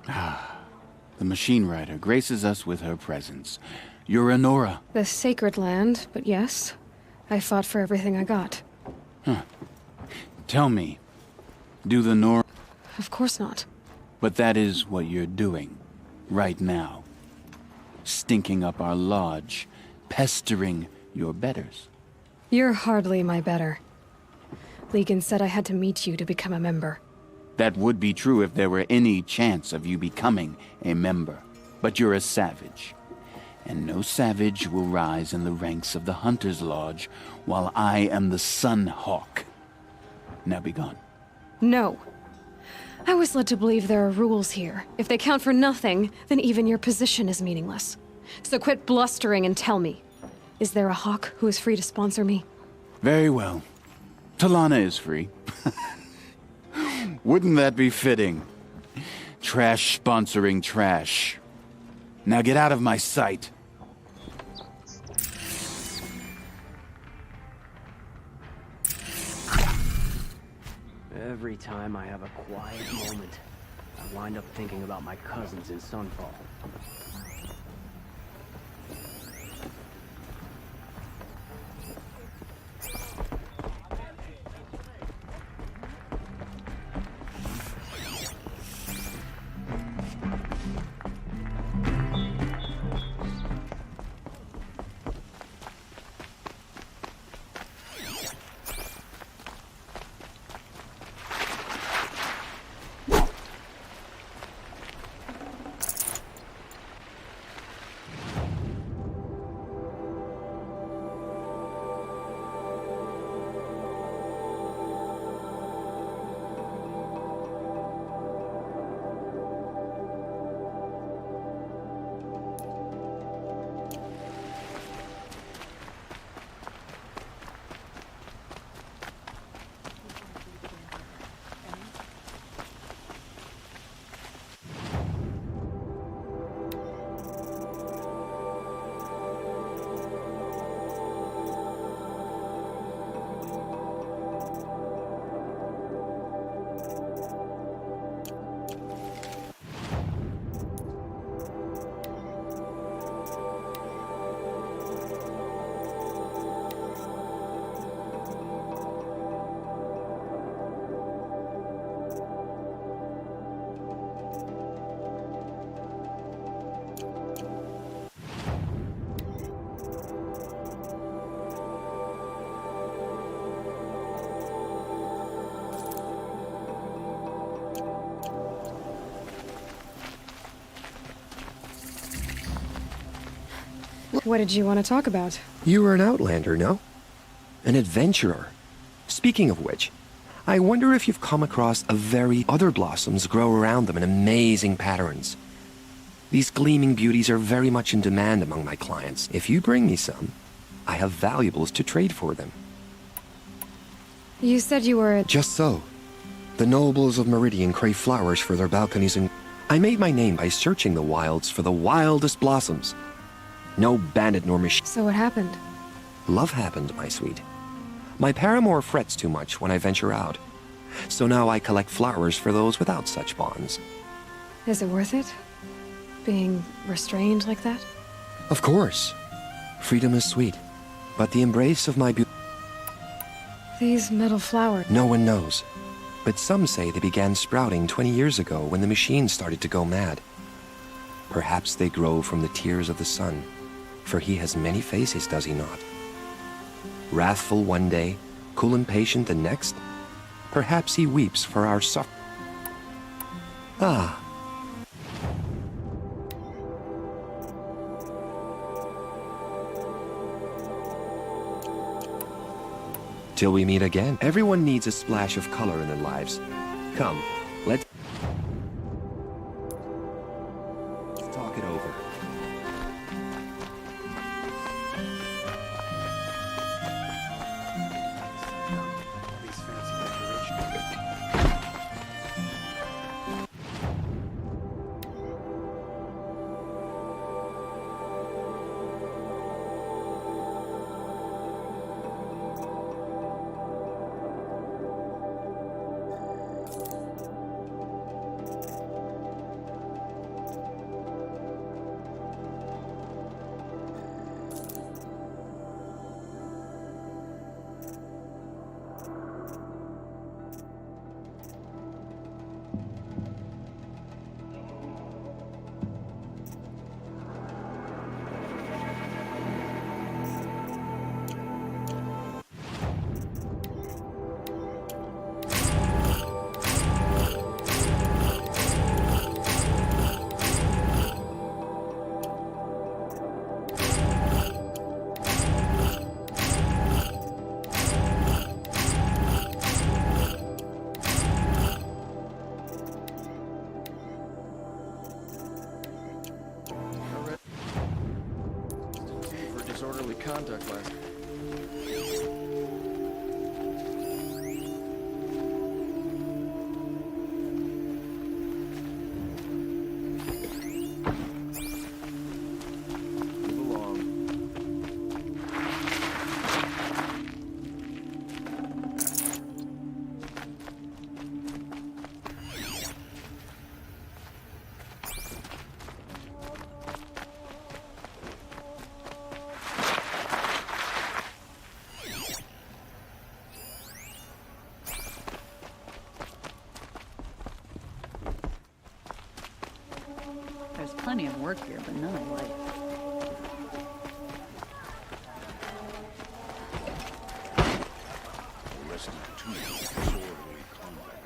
The machine rider graces us with her presence. You're a Nora. The sacred land, but yes. I fought for everything I got. Tell me, do the Nora... Of course not. But that is what you're doing, right now. Stinking up our lodge, pestering your betters. You're hardly my better. Legan said I had to meet you to become a member. That would be true if there were any chance of you becoming a member. But you're a savage. And no savage will rise in the ranks of the Hunter's Lodge while I am the Sun Hawk. Now be gone. No. I was led to believe there are rules here. If they count for nothing, then even your position is meaningless. So quit blustering and tell me. Is there a Hawk who is free to sponsor me? Very well. Talana is free. Wouldn't that be fitting? Trash sponsoring trash. Now get out of my sight. Every time I have a quiet moment, I wind up thinking about my cousins in Sunfall. What did you want to talk about? You were an outlander, no? An adventurer. Speaking of which, I wonder if you've come across a very other blossoms grow around them in amazing patterns. These gleaming beauties are very much in demand among my clients. If you bring me some, I have valuables to trade for them. You said you were a... Just so. The nobles of Meridian crave flowers for their balconies, and I made my name by searching the wilds for the wildest blossoms. No bandit nor machine. So what happened? Love happened, my sweet. My paramour frets too much when I venture out. So now I collect flowers for those without such bonds. Is it worth it? Being restrained like that? Of course. Freedom is sweet. But the embrace of my beauty... These metal flowers... No one knows. But some say they began sprouting 20 years ago when the machine started to go mad. Perhaps they grow from the tears of the sun, for he has many faces, does he not? Wrathful one day, cool and patient the next, perhaps he weeps for our suffering. Ah. Till we meet again. Everyone needs a splash of color in their lives. Come, let's talk it over. Disorderly conduct last. Move along. There's plenty of work here, but none of life. Arrested two disorderly conduct.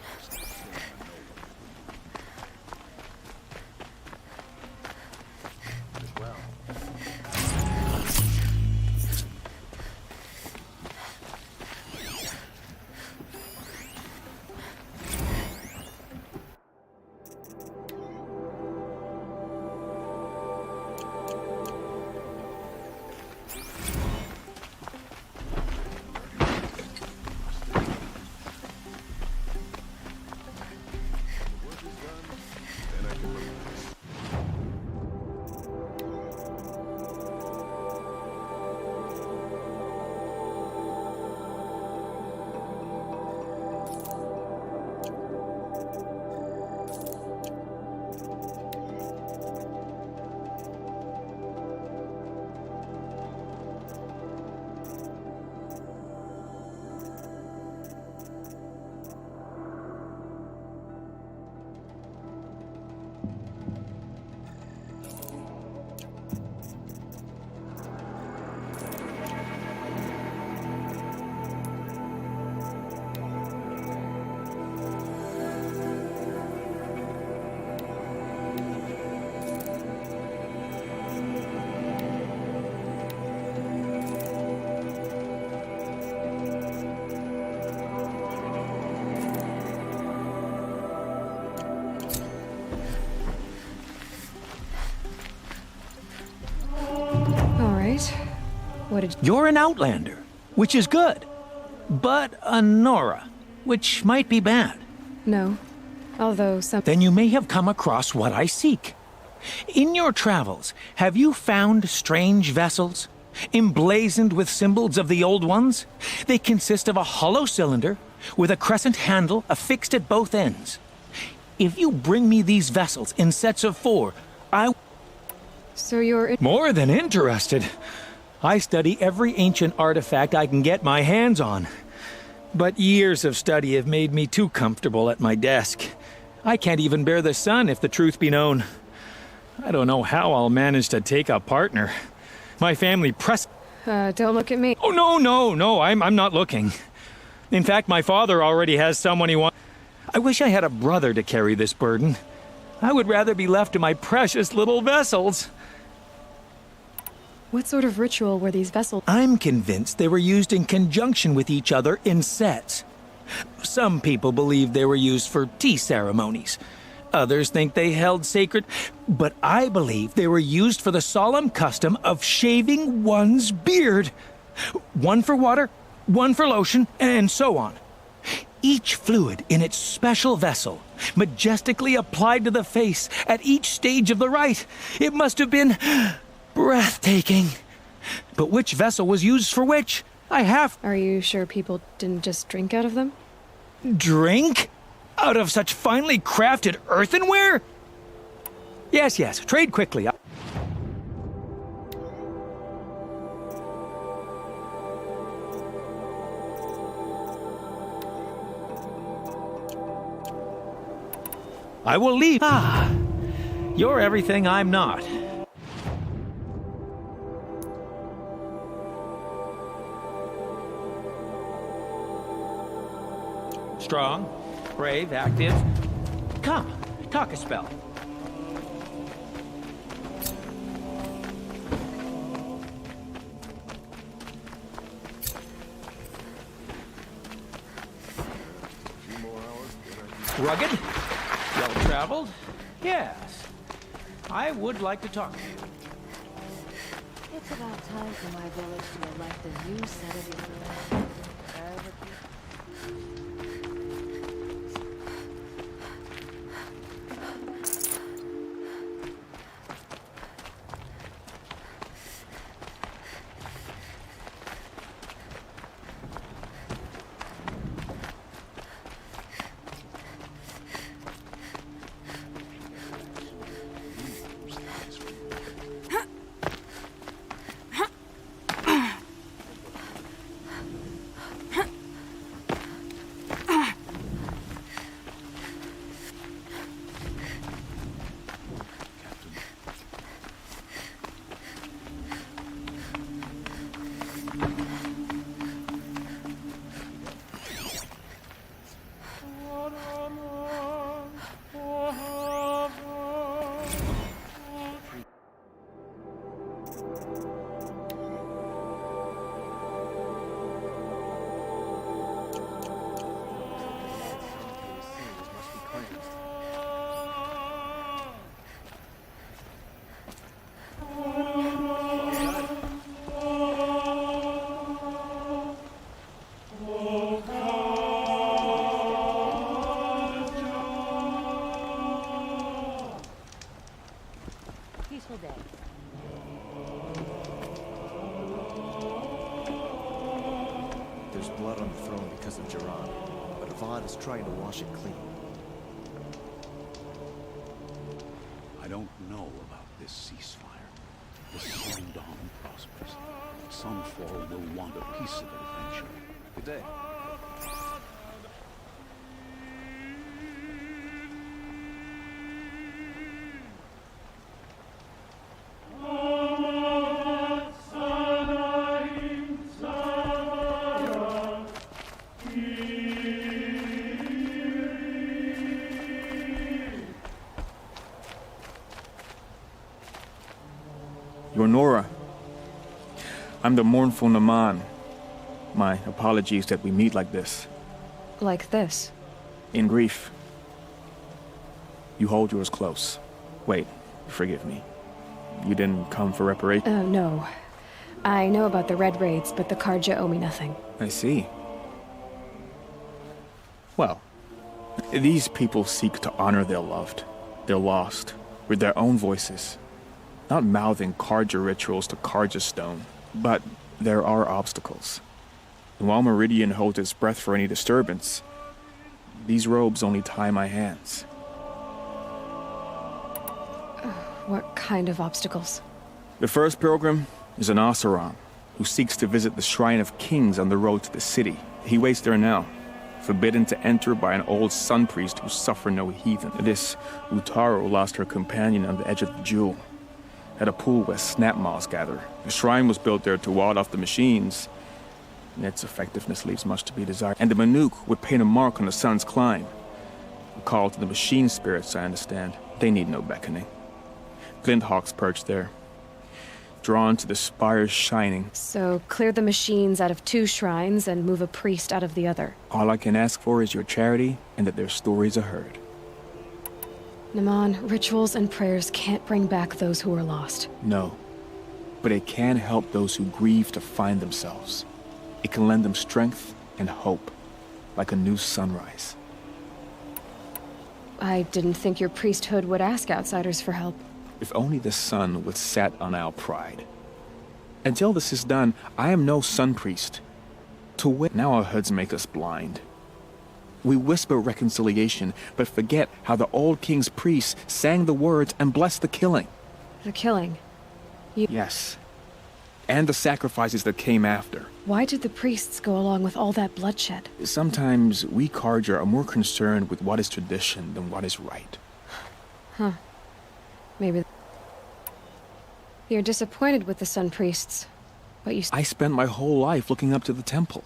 As well. What did You're an outlander, which is good. But a Nora, which might be bad. No. Although some... Then you may have come across what I seek. In your travels, have you found strange vessels, emblazoned with symbols of the old ones? They consist of a hollow cylinder with a crescent handle affixed at both ends. If you bring me these vessels in sets of 4, I... So you're... More than interested. I study every ancient artifact I can get my hands on. But years of study have made me too comfortable at my desk. I can't even bear the sun, if the truth be known. I don't know how I'll manage to take a partner. My family don't look at me. Oh, no, I'm not looking. In fact, my father already has someone he wants. I wish I had a brother to carry this burden. I would rather be left to my precious little vessels. What sort of ritual were these vessels? I'm convinced they were used in conjunction with each other in sets. Some people believe they were used for tea ceremonies. Others think they held sacred, but I believe they were used for the solemn custom of shaving one's beard. One for water, one for lotion, and so on. Each fluid in its special vessel, majestically applied to the face at each stage of the rite. It must have been breathtaking. But which vessel was used for which? Are you sure people didn't just drink out of them? Drink? Out of such finely crafted earthenware? Yes, trade quickly. I will leave. You're everything I'm not. Strong, brave, active. Come, talk a spell. Rugged? Well-traveled? Yes. I would like to talk. It's about time for my village to elect a new set of leaders. There's blood on the throne because of Jiran, but Avad is trying to wash it clean. I don't know about this ceasefire. The Sun Dawn prospers. Sunfall will want a piece of it eventually. Good day. You're Nora. I'm the mournful Naman. My apologies that we meet like this. Like this? In grief. You hold yours close. Wait, forgive me. You didn't come for reparation? No. I know about the Red Raids, but the Carja owe me nothing. I see. Well, these people seek to honor their loved, their lost, with their own voices. Not mouthing Carja rituals to Carja stone, but there are obstacles. And while Meridian holds its breath for any disturbance, these robes only tie my hands. What kind of obstacles? The first pilgrim is an Oseram, who seeks to visit the Shrine of Kings on the road to the city. He waits there now, forbidden to enter by an old sun priest who suffered no heathen. This Utaru lost her companion on the edge of the jewel, at a pool where snap moths gather. The shrine was built there to ward off the machines, and its effectiveness leaves much to be desired. And the Manuk would paint a mark on the sun's climb. A call to the machine spirits, I understand. They need no beckoning. Glinthawks perch there, drawn to the spire's shining. So clear the machines out of 2 shrines and move a priest out of the other. All I can ask for is your charity and that their stories are heard. Naman, rituals and prayers can't bring back those who are lost. No, but it can help those who grieve to find themselves. It can lend them strength and hope, like a new sunrise. I didn't think your priesthood would ask outsiders for help. If only the sun would set on our pride. Until this is done, I am no sun priest. To wit, now our hoods make us blind. We whisper reconciliation, but forget how the old king's priests sang the words and blessed the killing. The killing? Yes. And the sacrifices that came after. Why did the priests go along with all that bloodshed? Sometimes we Carja are more concerned with what is tradition than what is right. Huh. Maybe. You're disappointed with the Sun Priests, but you... I spent my whole life looking up to the temple.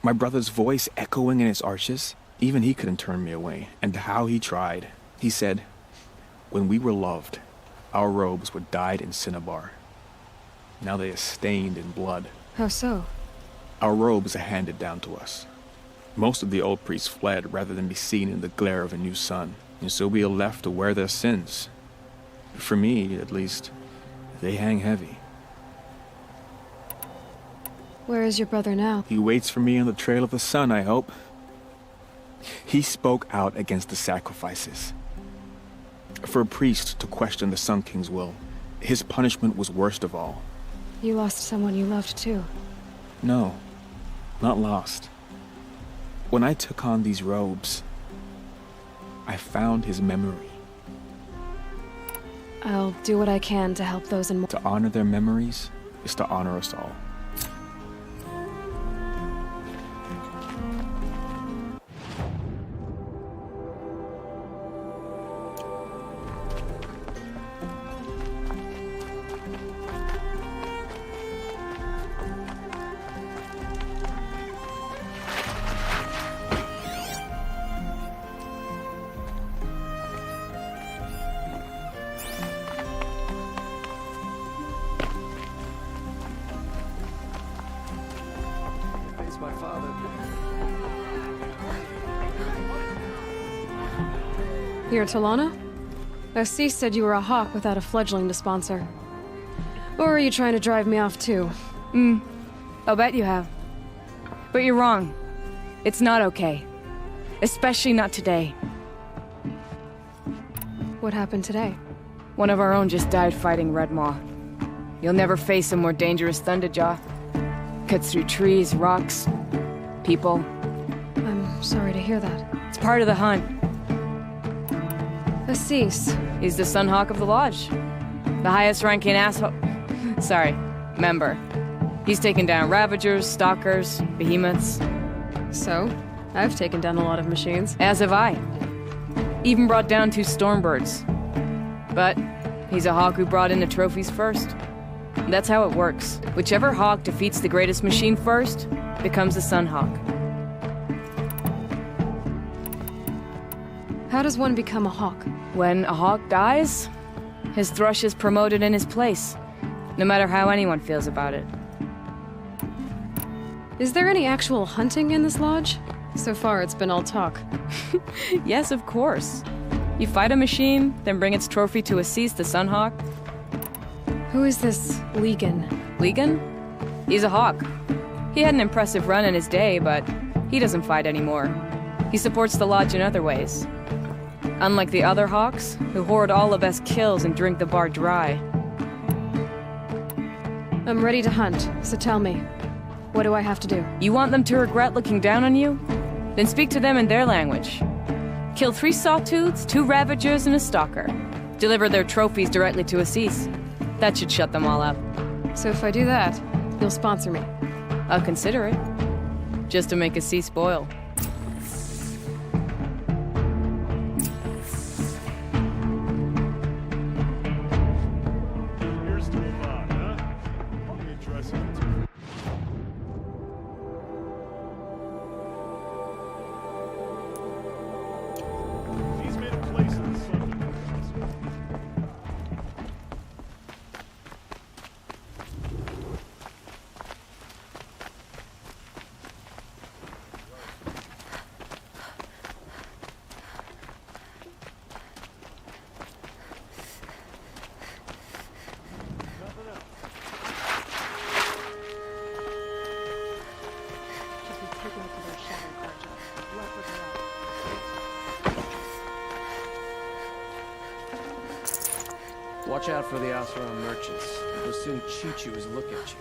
My brother's voice echoing in its arches. Even he couldn't turn me away, and how he tried. He said, when we were loved, our robes were dyed in cinnabar. Now they are stained in blood. How so? Our robes are handed down to us. Most of the old priests fled rather than be seen in the glare of a new sun, and so we are left to wear their sins. For me, at least, they hang heavy. Where is your brother now? He waits for me on the trail of the sun, I hope. He spoke out against the sacrifices. For a priest to question the Sun King's will, his punishment was worst of all. You lost someone you loved too. No, not lost. When I took on these robes, I found his memory. I'll do what I can to help those in... To honor their memories is to honor us all. My father. You're Talana? Assis said you were a hawk without a fledgling to sponsor. Or are you trying to drive me off too? I'll bet you have. But you're wrong. It's not okay. Especially not today. What happened today? One of our own just died fighting Red Maw. You'll never face a more dangerous Thunderjaw. Cuts through trees, rocks, people. I'm sorry to hear that. It's part of the hunt. Assis. He's the Sunhawk of the Lodge. The highest ranking asshole... Sorry, member. He's taken down Ravagers, Stalkers, Behemoths. So? I've taken down a lot of machines. As have I. Even brought down 2 Stormbirds. But he's a hawk who brought in the trophies first. That's how it works. Whichever hawk defeats the greatest machine first becomes the Sunhawk. How does one become a hawk? When a hawk dies, his thrush is promoted in his place, no matter how anyone feels about it. Is there any actual hunting in this lodge? So far, it's been all talk. Yes, of course. You fight a machine, then bring its trophy to Assis the Sunhawk. Who is this Legan? Legan? He's a hawk. He had an impressive run in his day, but he doesn't fight anymore. He supports the Lodge in other ways. Unlike the other hawks, who hoard all the best kills and drink the bar dry. I'm ready to hunt, so tell me, what do I have to do? You want them to regret looking down on you? Then speak to them in their language. Kill 3 sawtooths, 2 ravagers, and a stalker. Deliver their trophies directly to Assis. That should shut them all up. So if I do that, you'll sponsor me? I'll consider it. Just to make Assis spoil. Watch out for the Oseram merchants. They'll soon cheat you as look at you.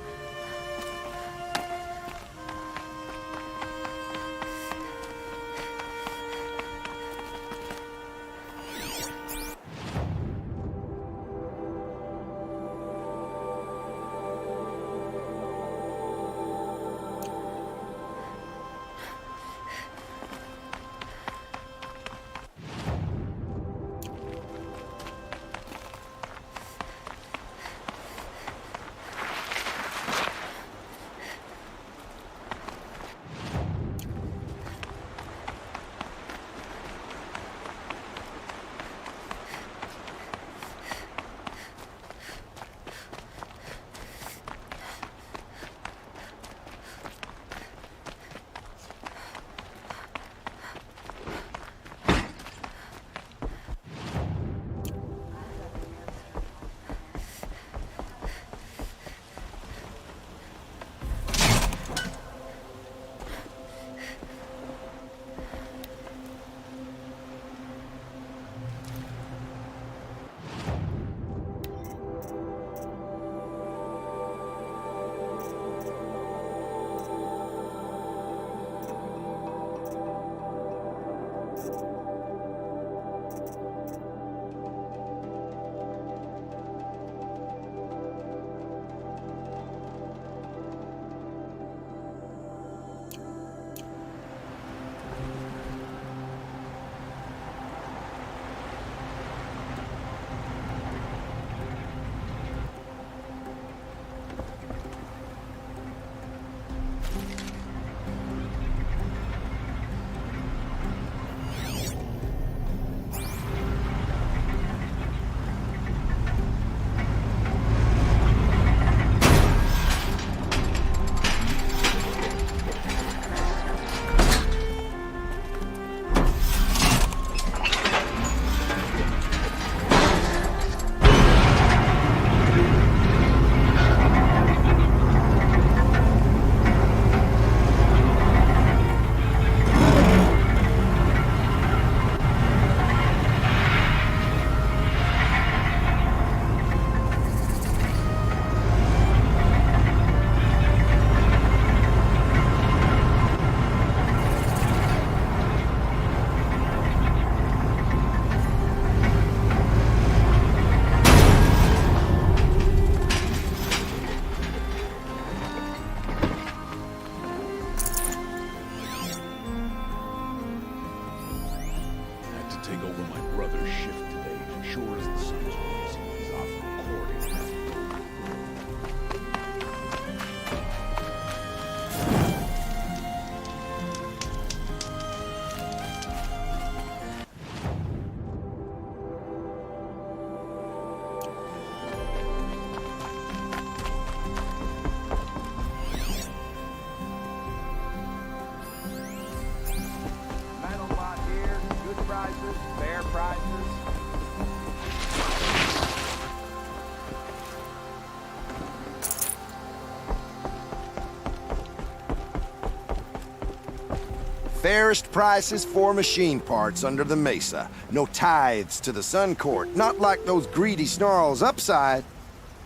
Fairest prices for machine parts under the mesa. No tithes to the Sun Court, not like those greedy snarls upside.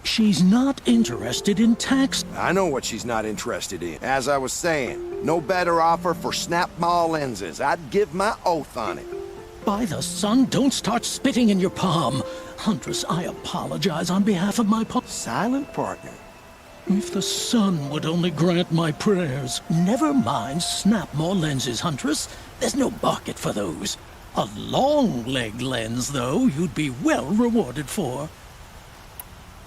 She's not interested in tax. I know what she's not interested in. As I was saying, no better offer for snap-maw lenses. I'd give my oath on it. By the sun, don't start spitting in your palm. Huntress, I apologize on behalf of my silent partner. If the sun would only grant my prayers. Never mind snap-maw lenses, Huntress. There's no market for those. A long-leg lens, though, you'd be well rewarded for.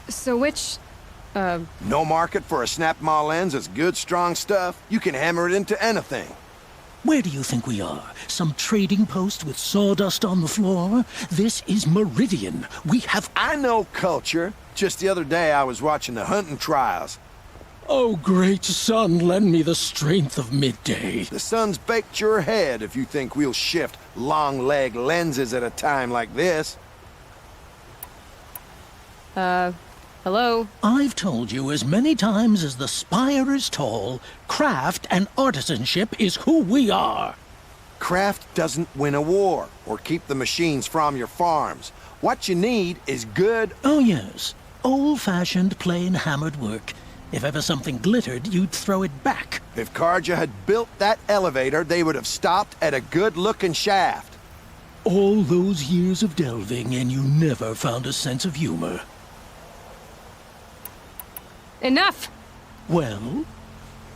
So which, No market for a snap-maw lens is good, strong stuff. You can hammer it into anything. Where do you think we are? Some trading post with sawdust on the floor? This is Meridian. We have... I know culture. Just the other day I was watching the hunting trials. Oh, great sun, lend me the strength of midday. The sun's baked your head if you think we'll shift long-leg lenses at a time like this. Hello? I've told you as many times as the spire is tall, craft and artisanship is who we are. Craft doesn't win a war or keep the machines from your farms. What you need is good... Oh, yes. Old-fashioned, plain hammered work. If ever something glittered, you'd throw it back. If Carja had built that elevator, they would have stopped at a good-looking shaft. All those years of delving, and you never found a sense of humor. Enough! Well?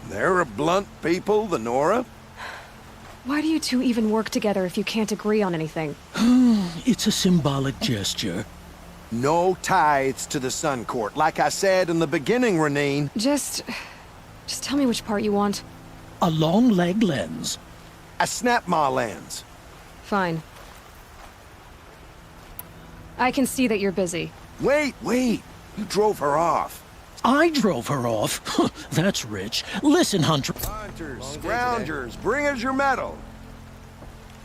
They're a blunt people, the Nora. Why do you two even work together if you can't agree on anything? It's a symbolic gesture. No tithes to the Sun Court, like I said in the beginning, Renine. Just tell me which part you want. A long-leg lens. A snap-maw lens. Fine. I can see that you're busy. Wait! You drove her off. I drove her off? That's rich. Listen, Hunter. Hunters, scroungers, bring us your medal.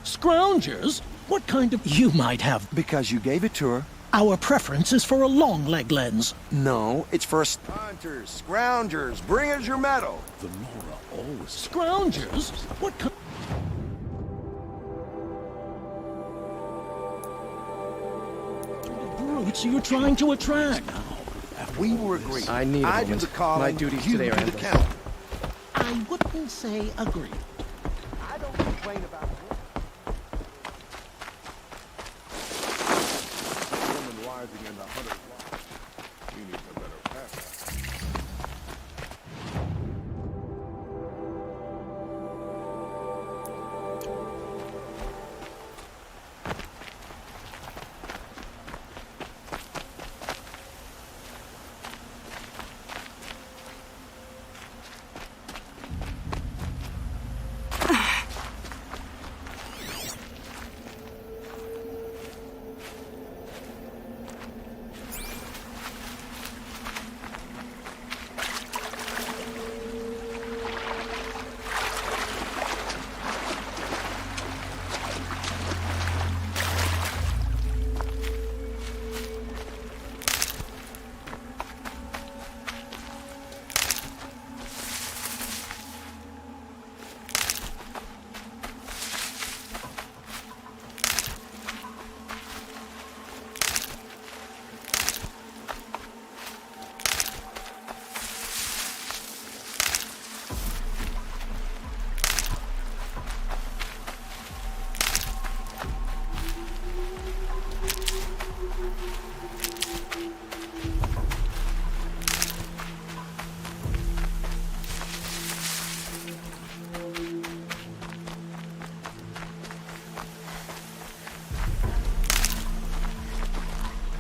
Scroungers? What kind of... You might have... Because you gave it to her. Our preference is for a long-leg lens. No, it's for... Hunters, scroungers, bring us your medal. The Nora always... Scroungers? What kind... Brutes are you trying to attract? We were agreed. I need a I do moment. the calling, My duties you today are do the endless. count. I wouldn't say agree. I don't complain about it. Woman rising in the hunter's lodge. He needs a better path.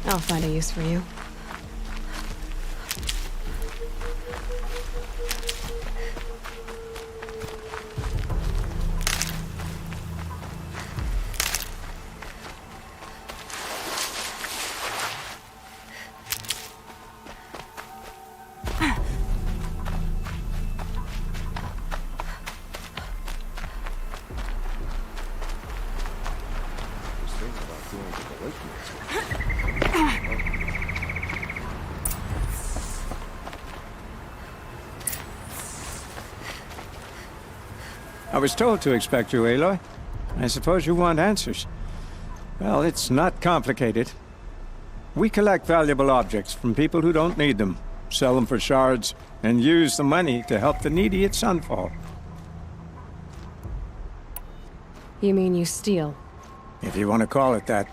I'll find a use for you. I was told to expect you, Aloy. I suppose you want answers. Well, it's not complicated. We collect valuable objects from people who don't need them, sell them for shards, and use the money to help the needy at Sunfall. You mean you steal? If you want to call it that.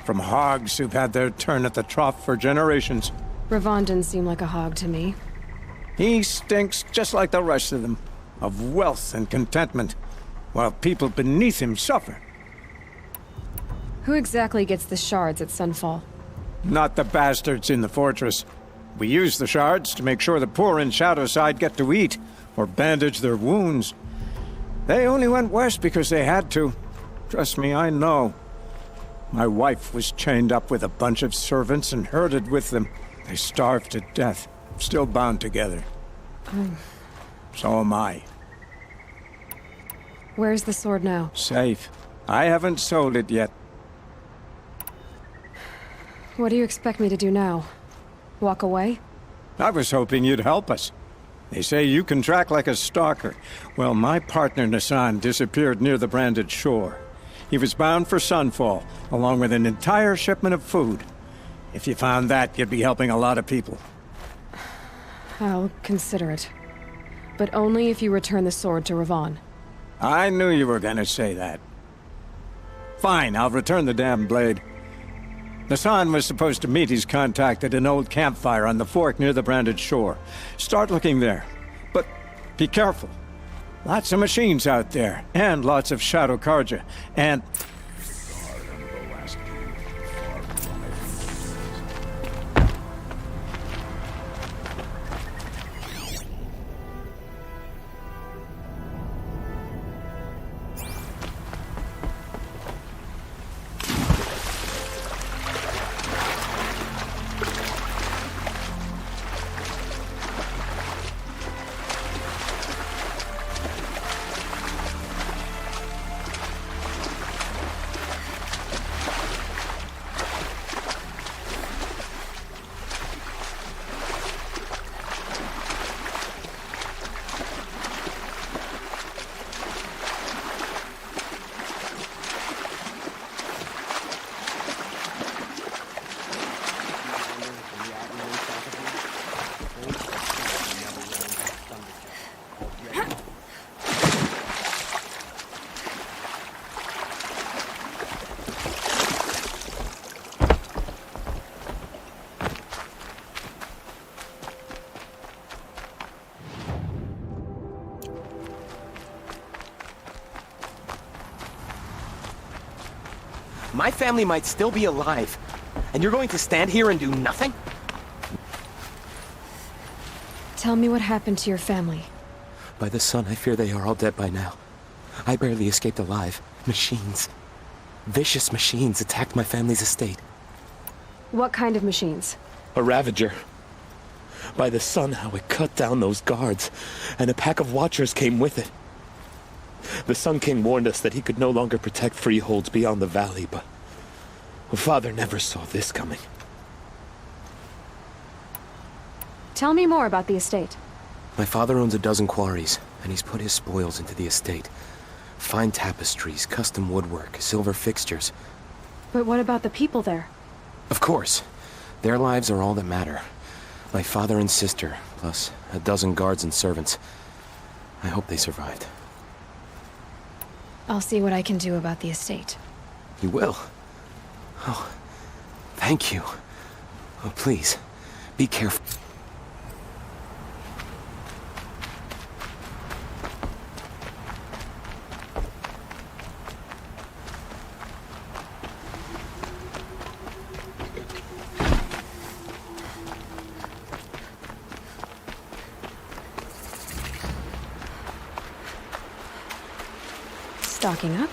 From hogs who've had their turn at the trough for generations. Ravon didn't seem like a hog to me. He stinks just like the rest of them, of wealth and contentment, while people beneath him suffer. Who exactly gets the shards at Sunfall? Not the bastards in the fortress. We use the shards to make sure the poor in Shadowside get to eat, or bandage their wounds. They only went west because they had to. Trust me, I know. My wife was chained up with a bunch of servants and herded with them. They starved to death, still bound together. So am I. Where's the sword now? Safe. I haven't sold it yet. What do you expect me to do now? Walk away? I was hoping you'd help us. They say you can track like a stalker. Well, my partner Nassan disappeared near the Branded Shore. He was bound for Sunfall, along with an entire shipment of food. If you found that, you'd be helping a lot of people. I'll consider it. But only if you return the sword to Ravon. I knew you were gonna say that. Fine, I'll return the damn blade. Nassan was supposed to meet his contact at an old campfire on the fork near the Branded Shore. Start looking there. But be careful. Lots of machines out there, and lots of Shadow Carja, and... My family might still be alive, and you're going to stand here and do nothing? Tell me what happened to your family. By the sun, I fear they are all dead by now. I barely escaped alive. Machines. Vicious machines attacked my family's estate. What kind of machines? A Ravager. By the sun, how it cut down those guards, and a pack of Watchers came with it. The Sun King warned us that he could no longer protect freeholds beyond the valley, but Father never saw this coming. Tell me more about the estate. My father owns a dozen quarries, and he's put his spoils into the estate. Fine tapestries, custom woodwork, silver fixtures. But what about the people there? Of course. Their lives are all that matter. My father and sister, plus a dozen guards and servants. I hope they survived. I'll see what I can do about the estate. You will? Oh, thank you. Oh, please, be careful. Stocking up.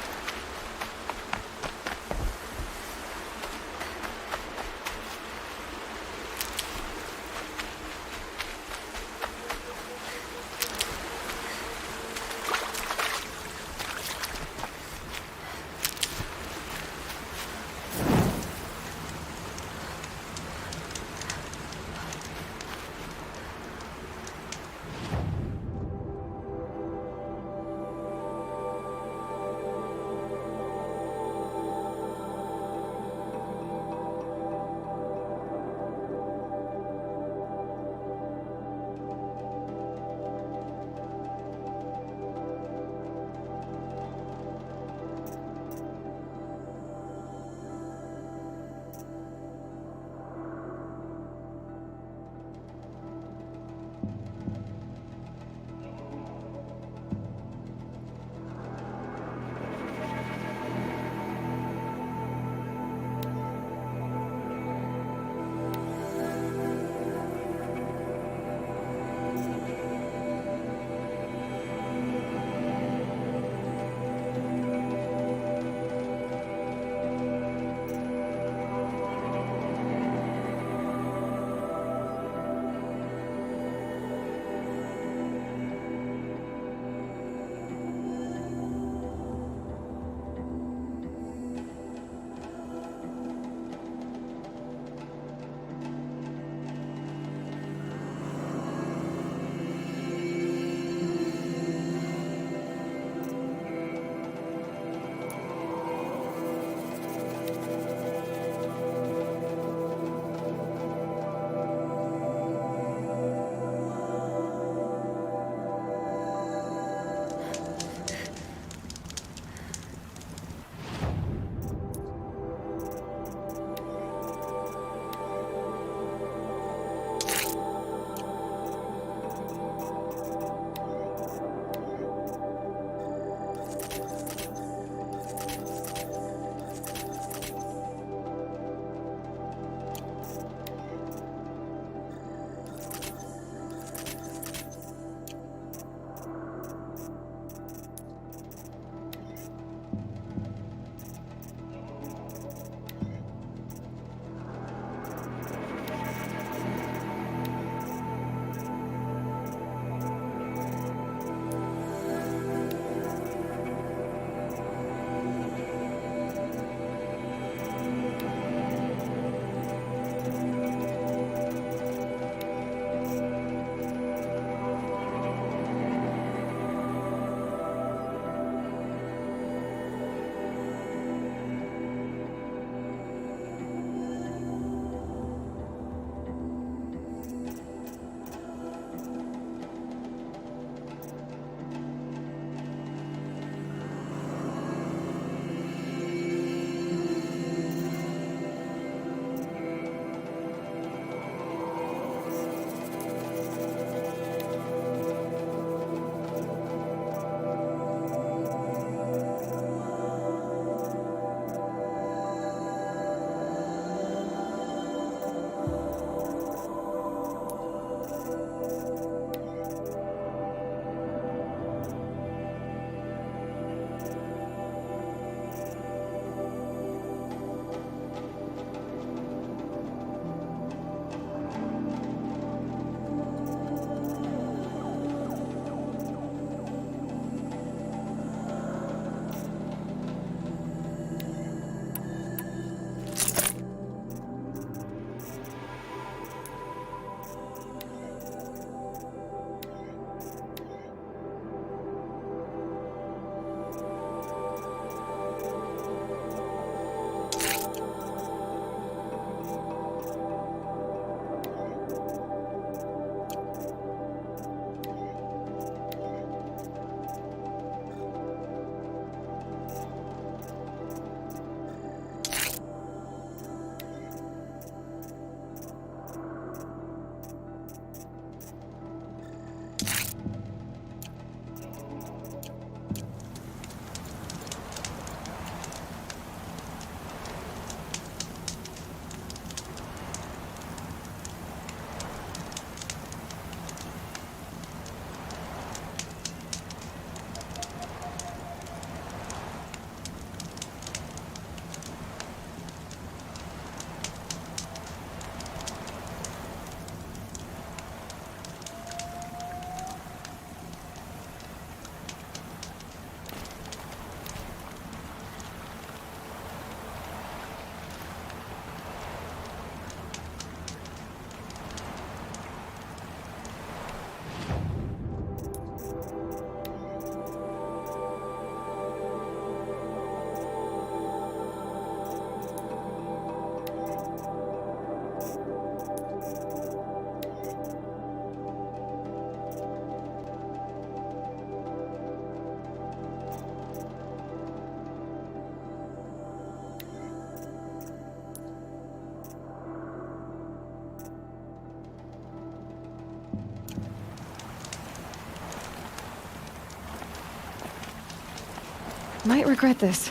Might regret this.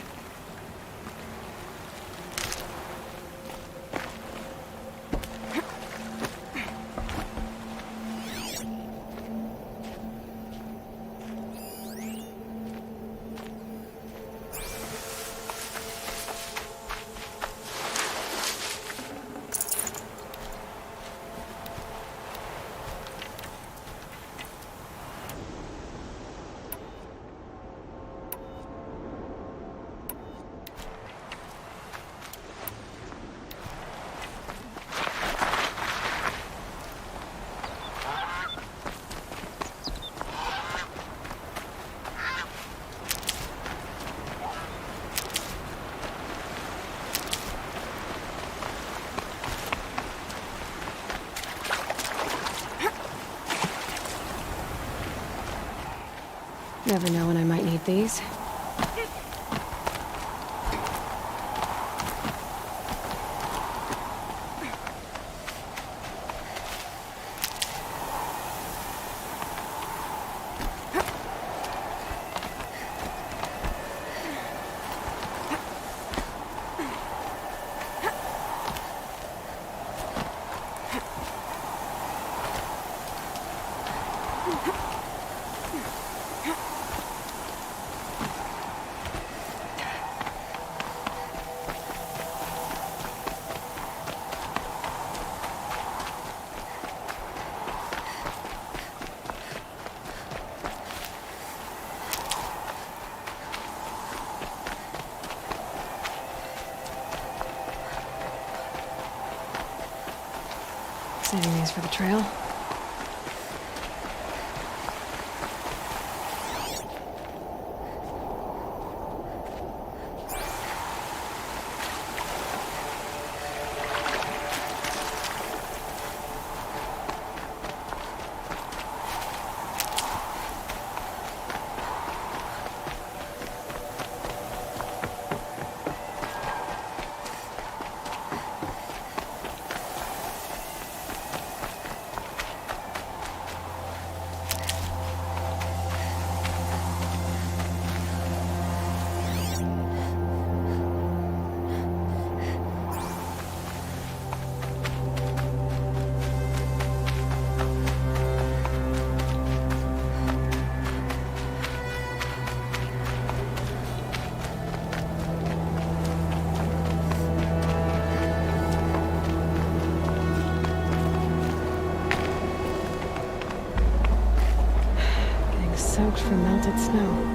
Never know when I might need these. Saving these for the trail. Soaked from melted snow.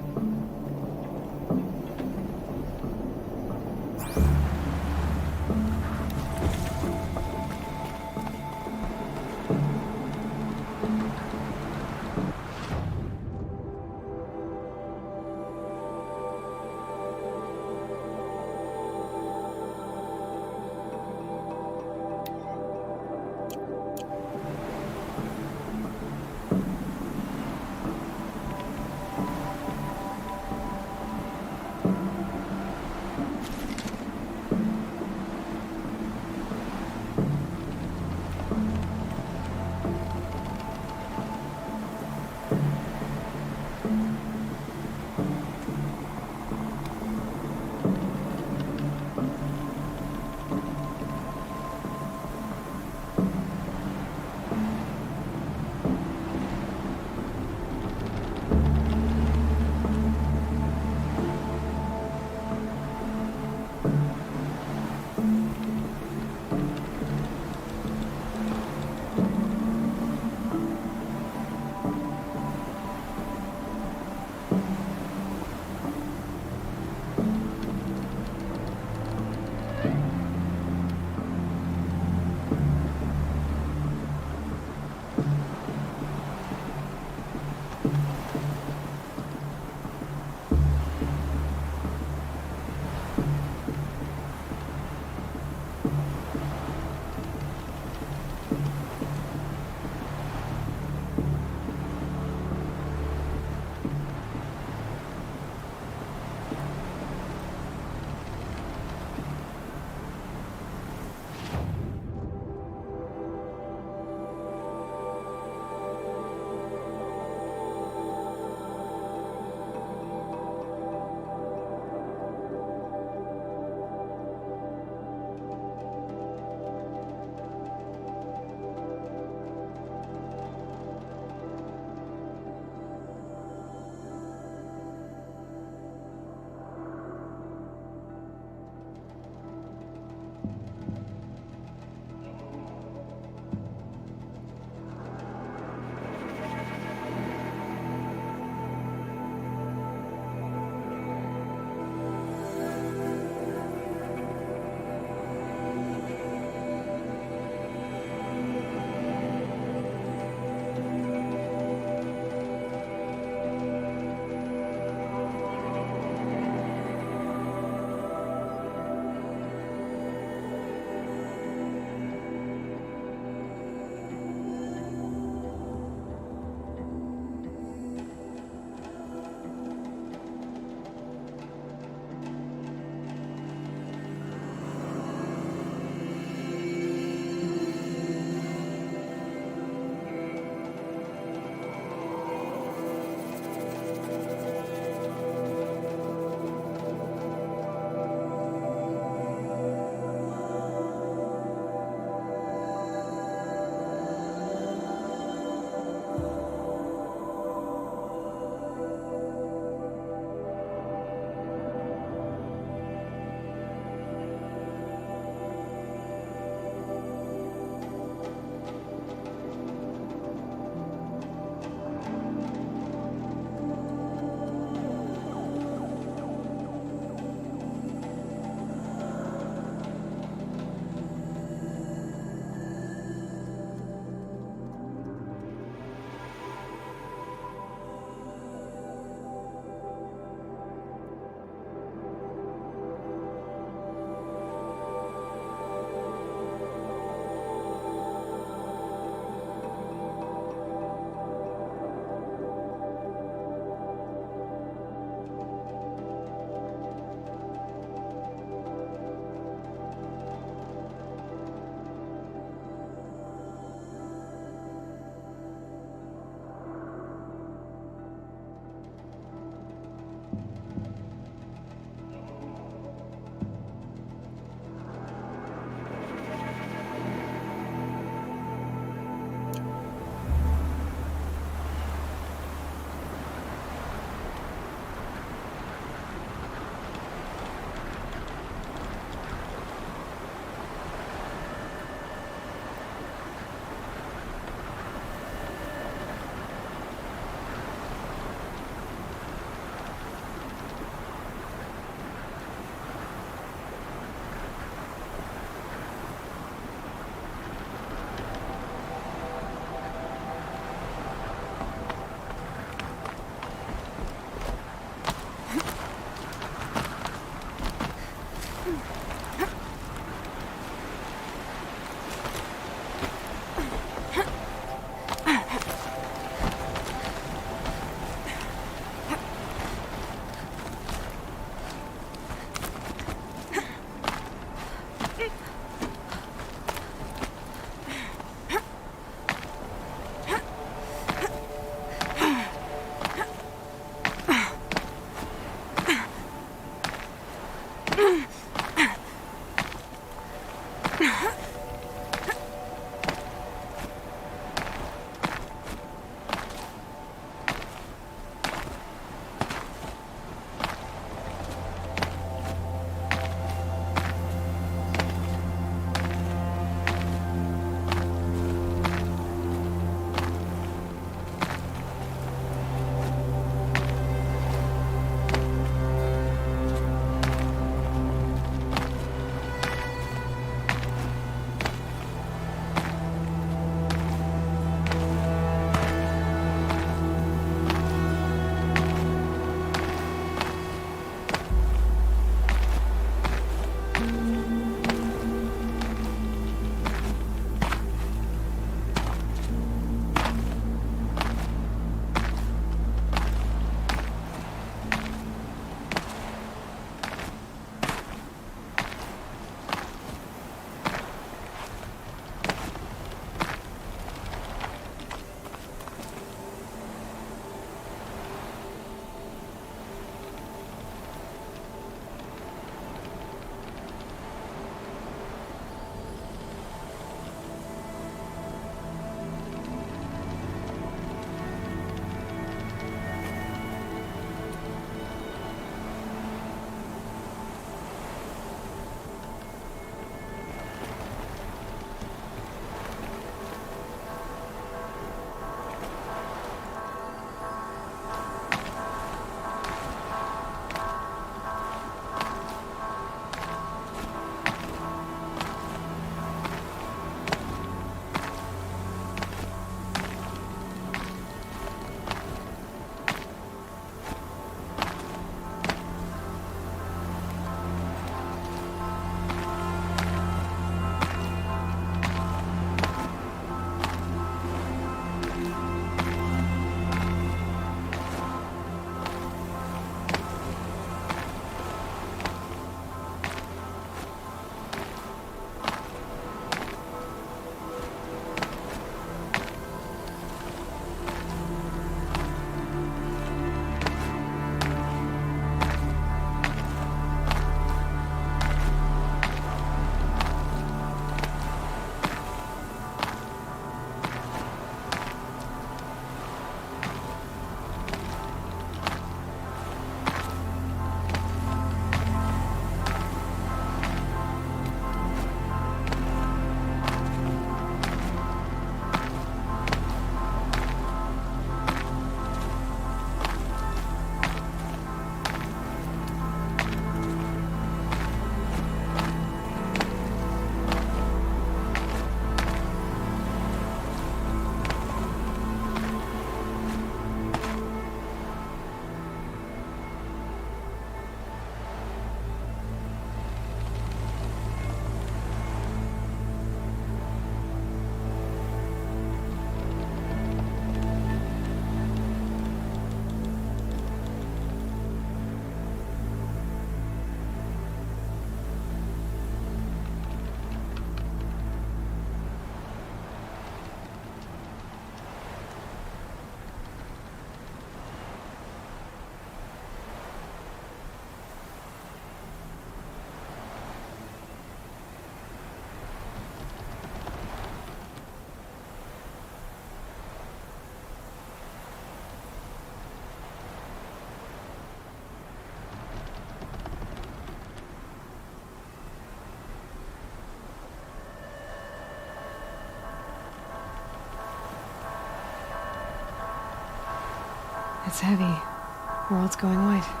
It's heavy. World's going white.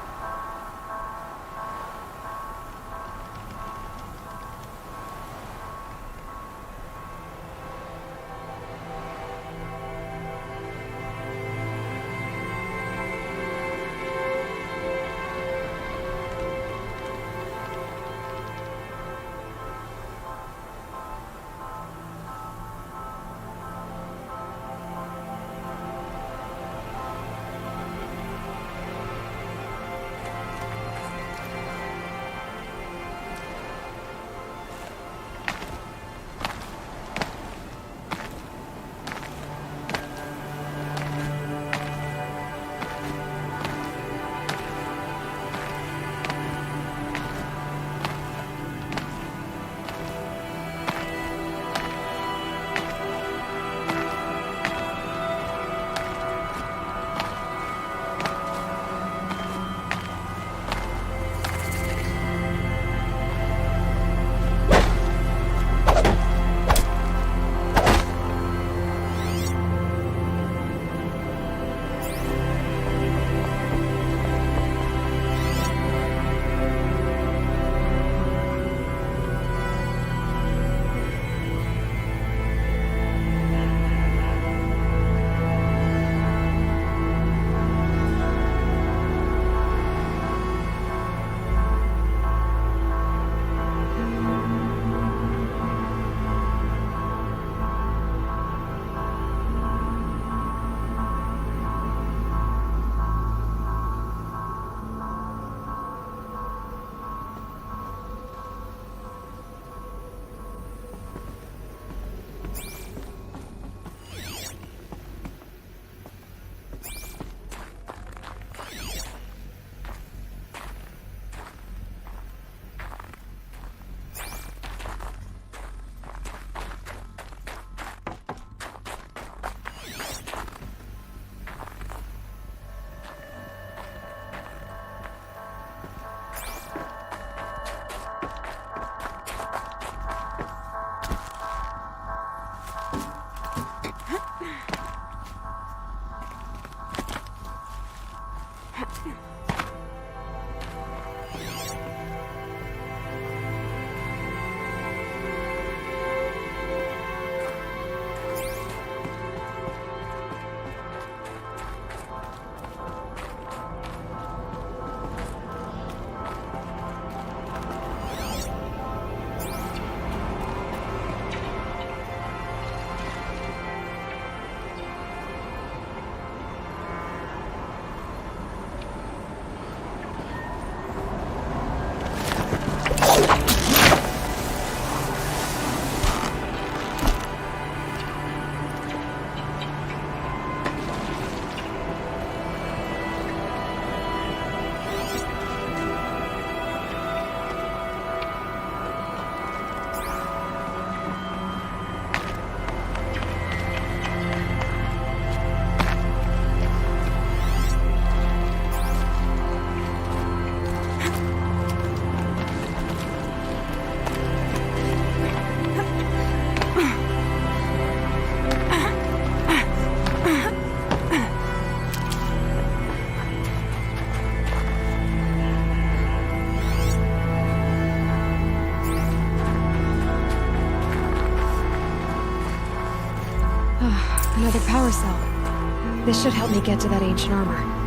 Another power cell. This should help me get to that ancient armor.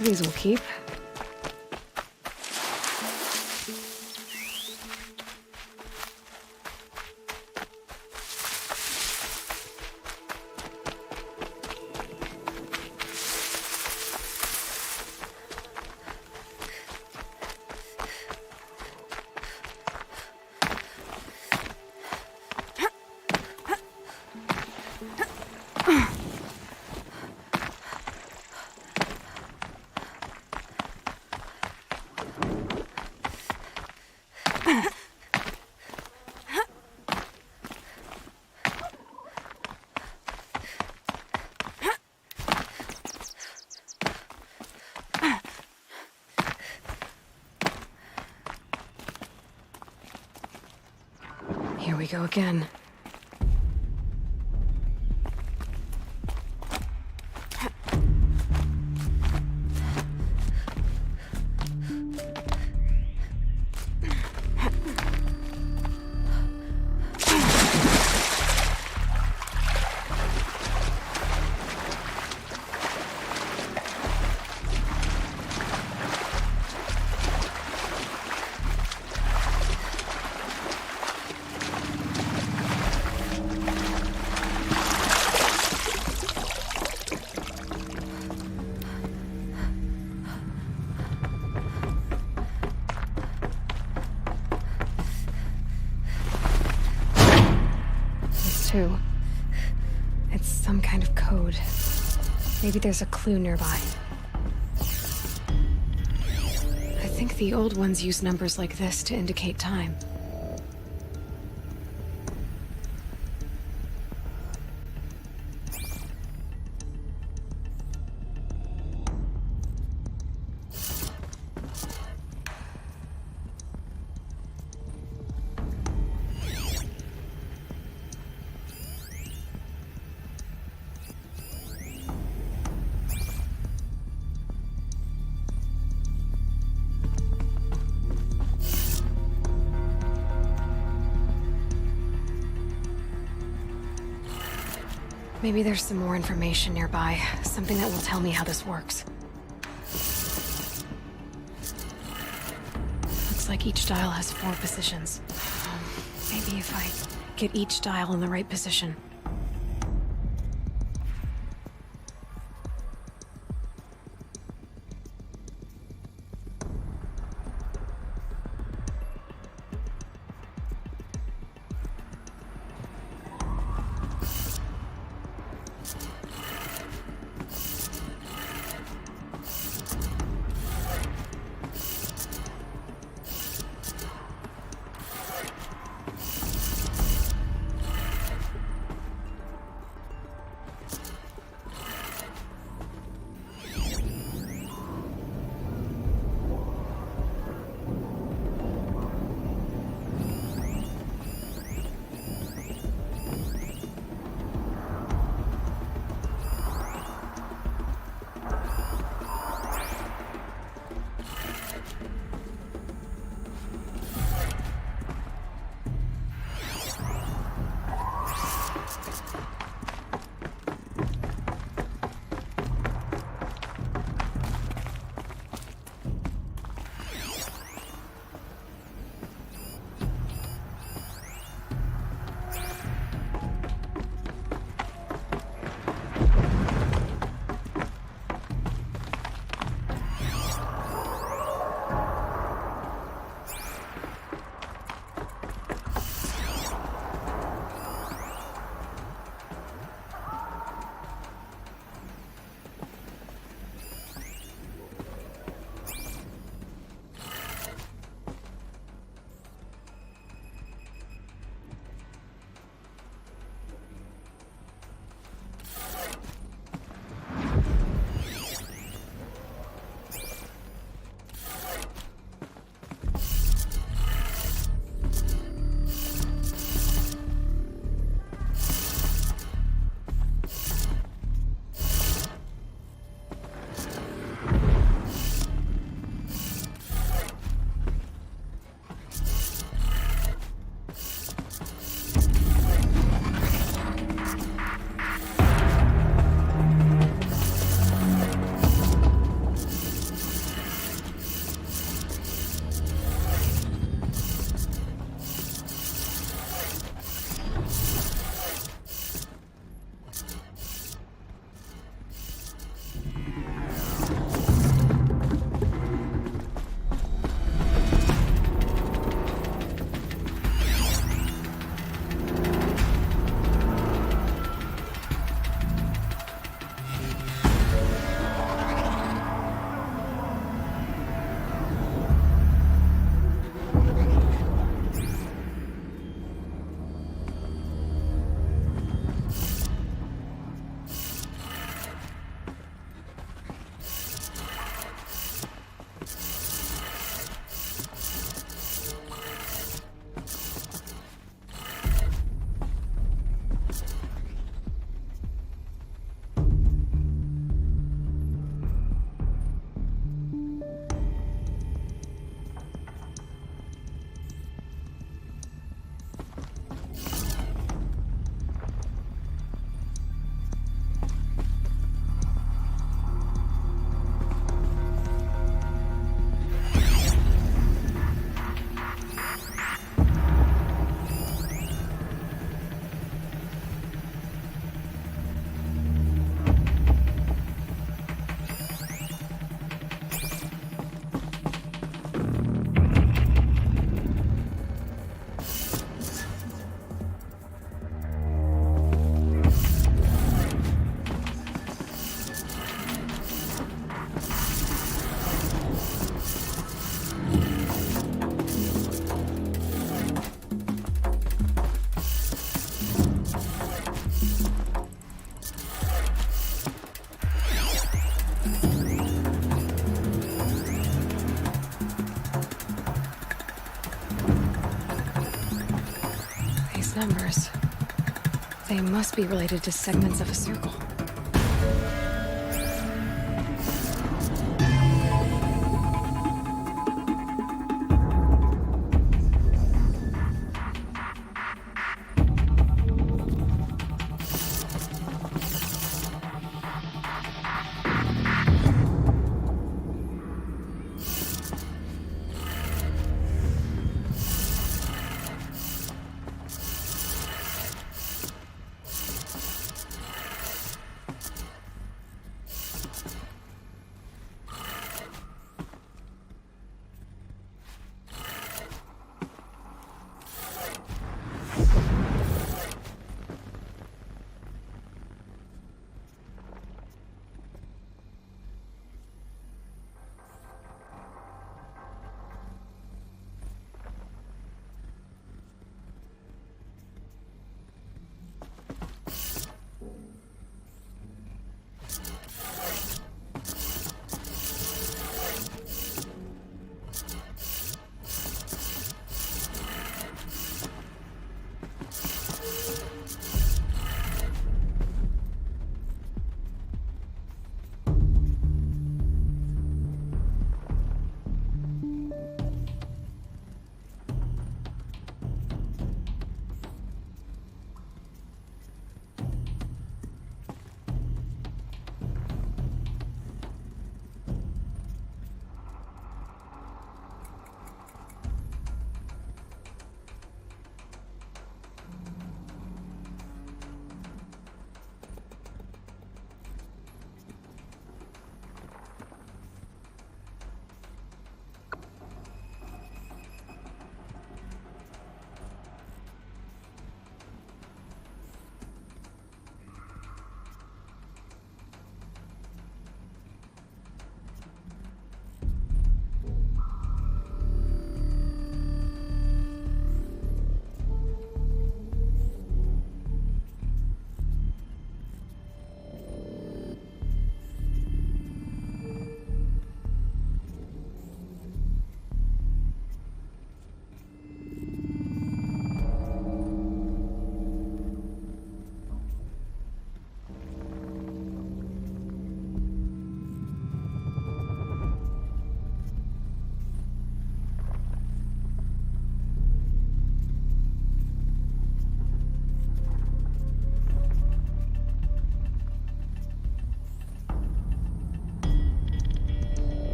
These will keep. Here we go again. Too. It's some kind of code. Maybe there's a clue nearby. I think the old ones use numbers like this to indicate time. Maybe there's some more information nearby. Something that will tell me how this works. Looks like each dial has 4 positions. Maybe if I get each dial in the right position. numbers. They must be related to segments of a circle.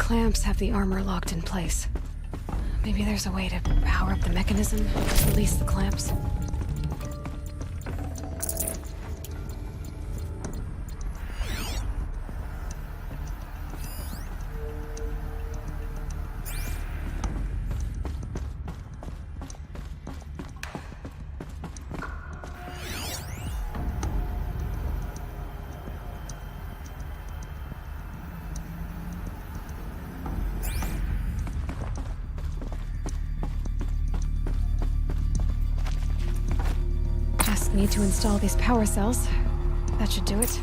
clamps have the armor locked in place. Maybe there's a way to power up the mechanism, release the clamps. Need to install these power cells. That should do it.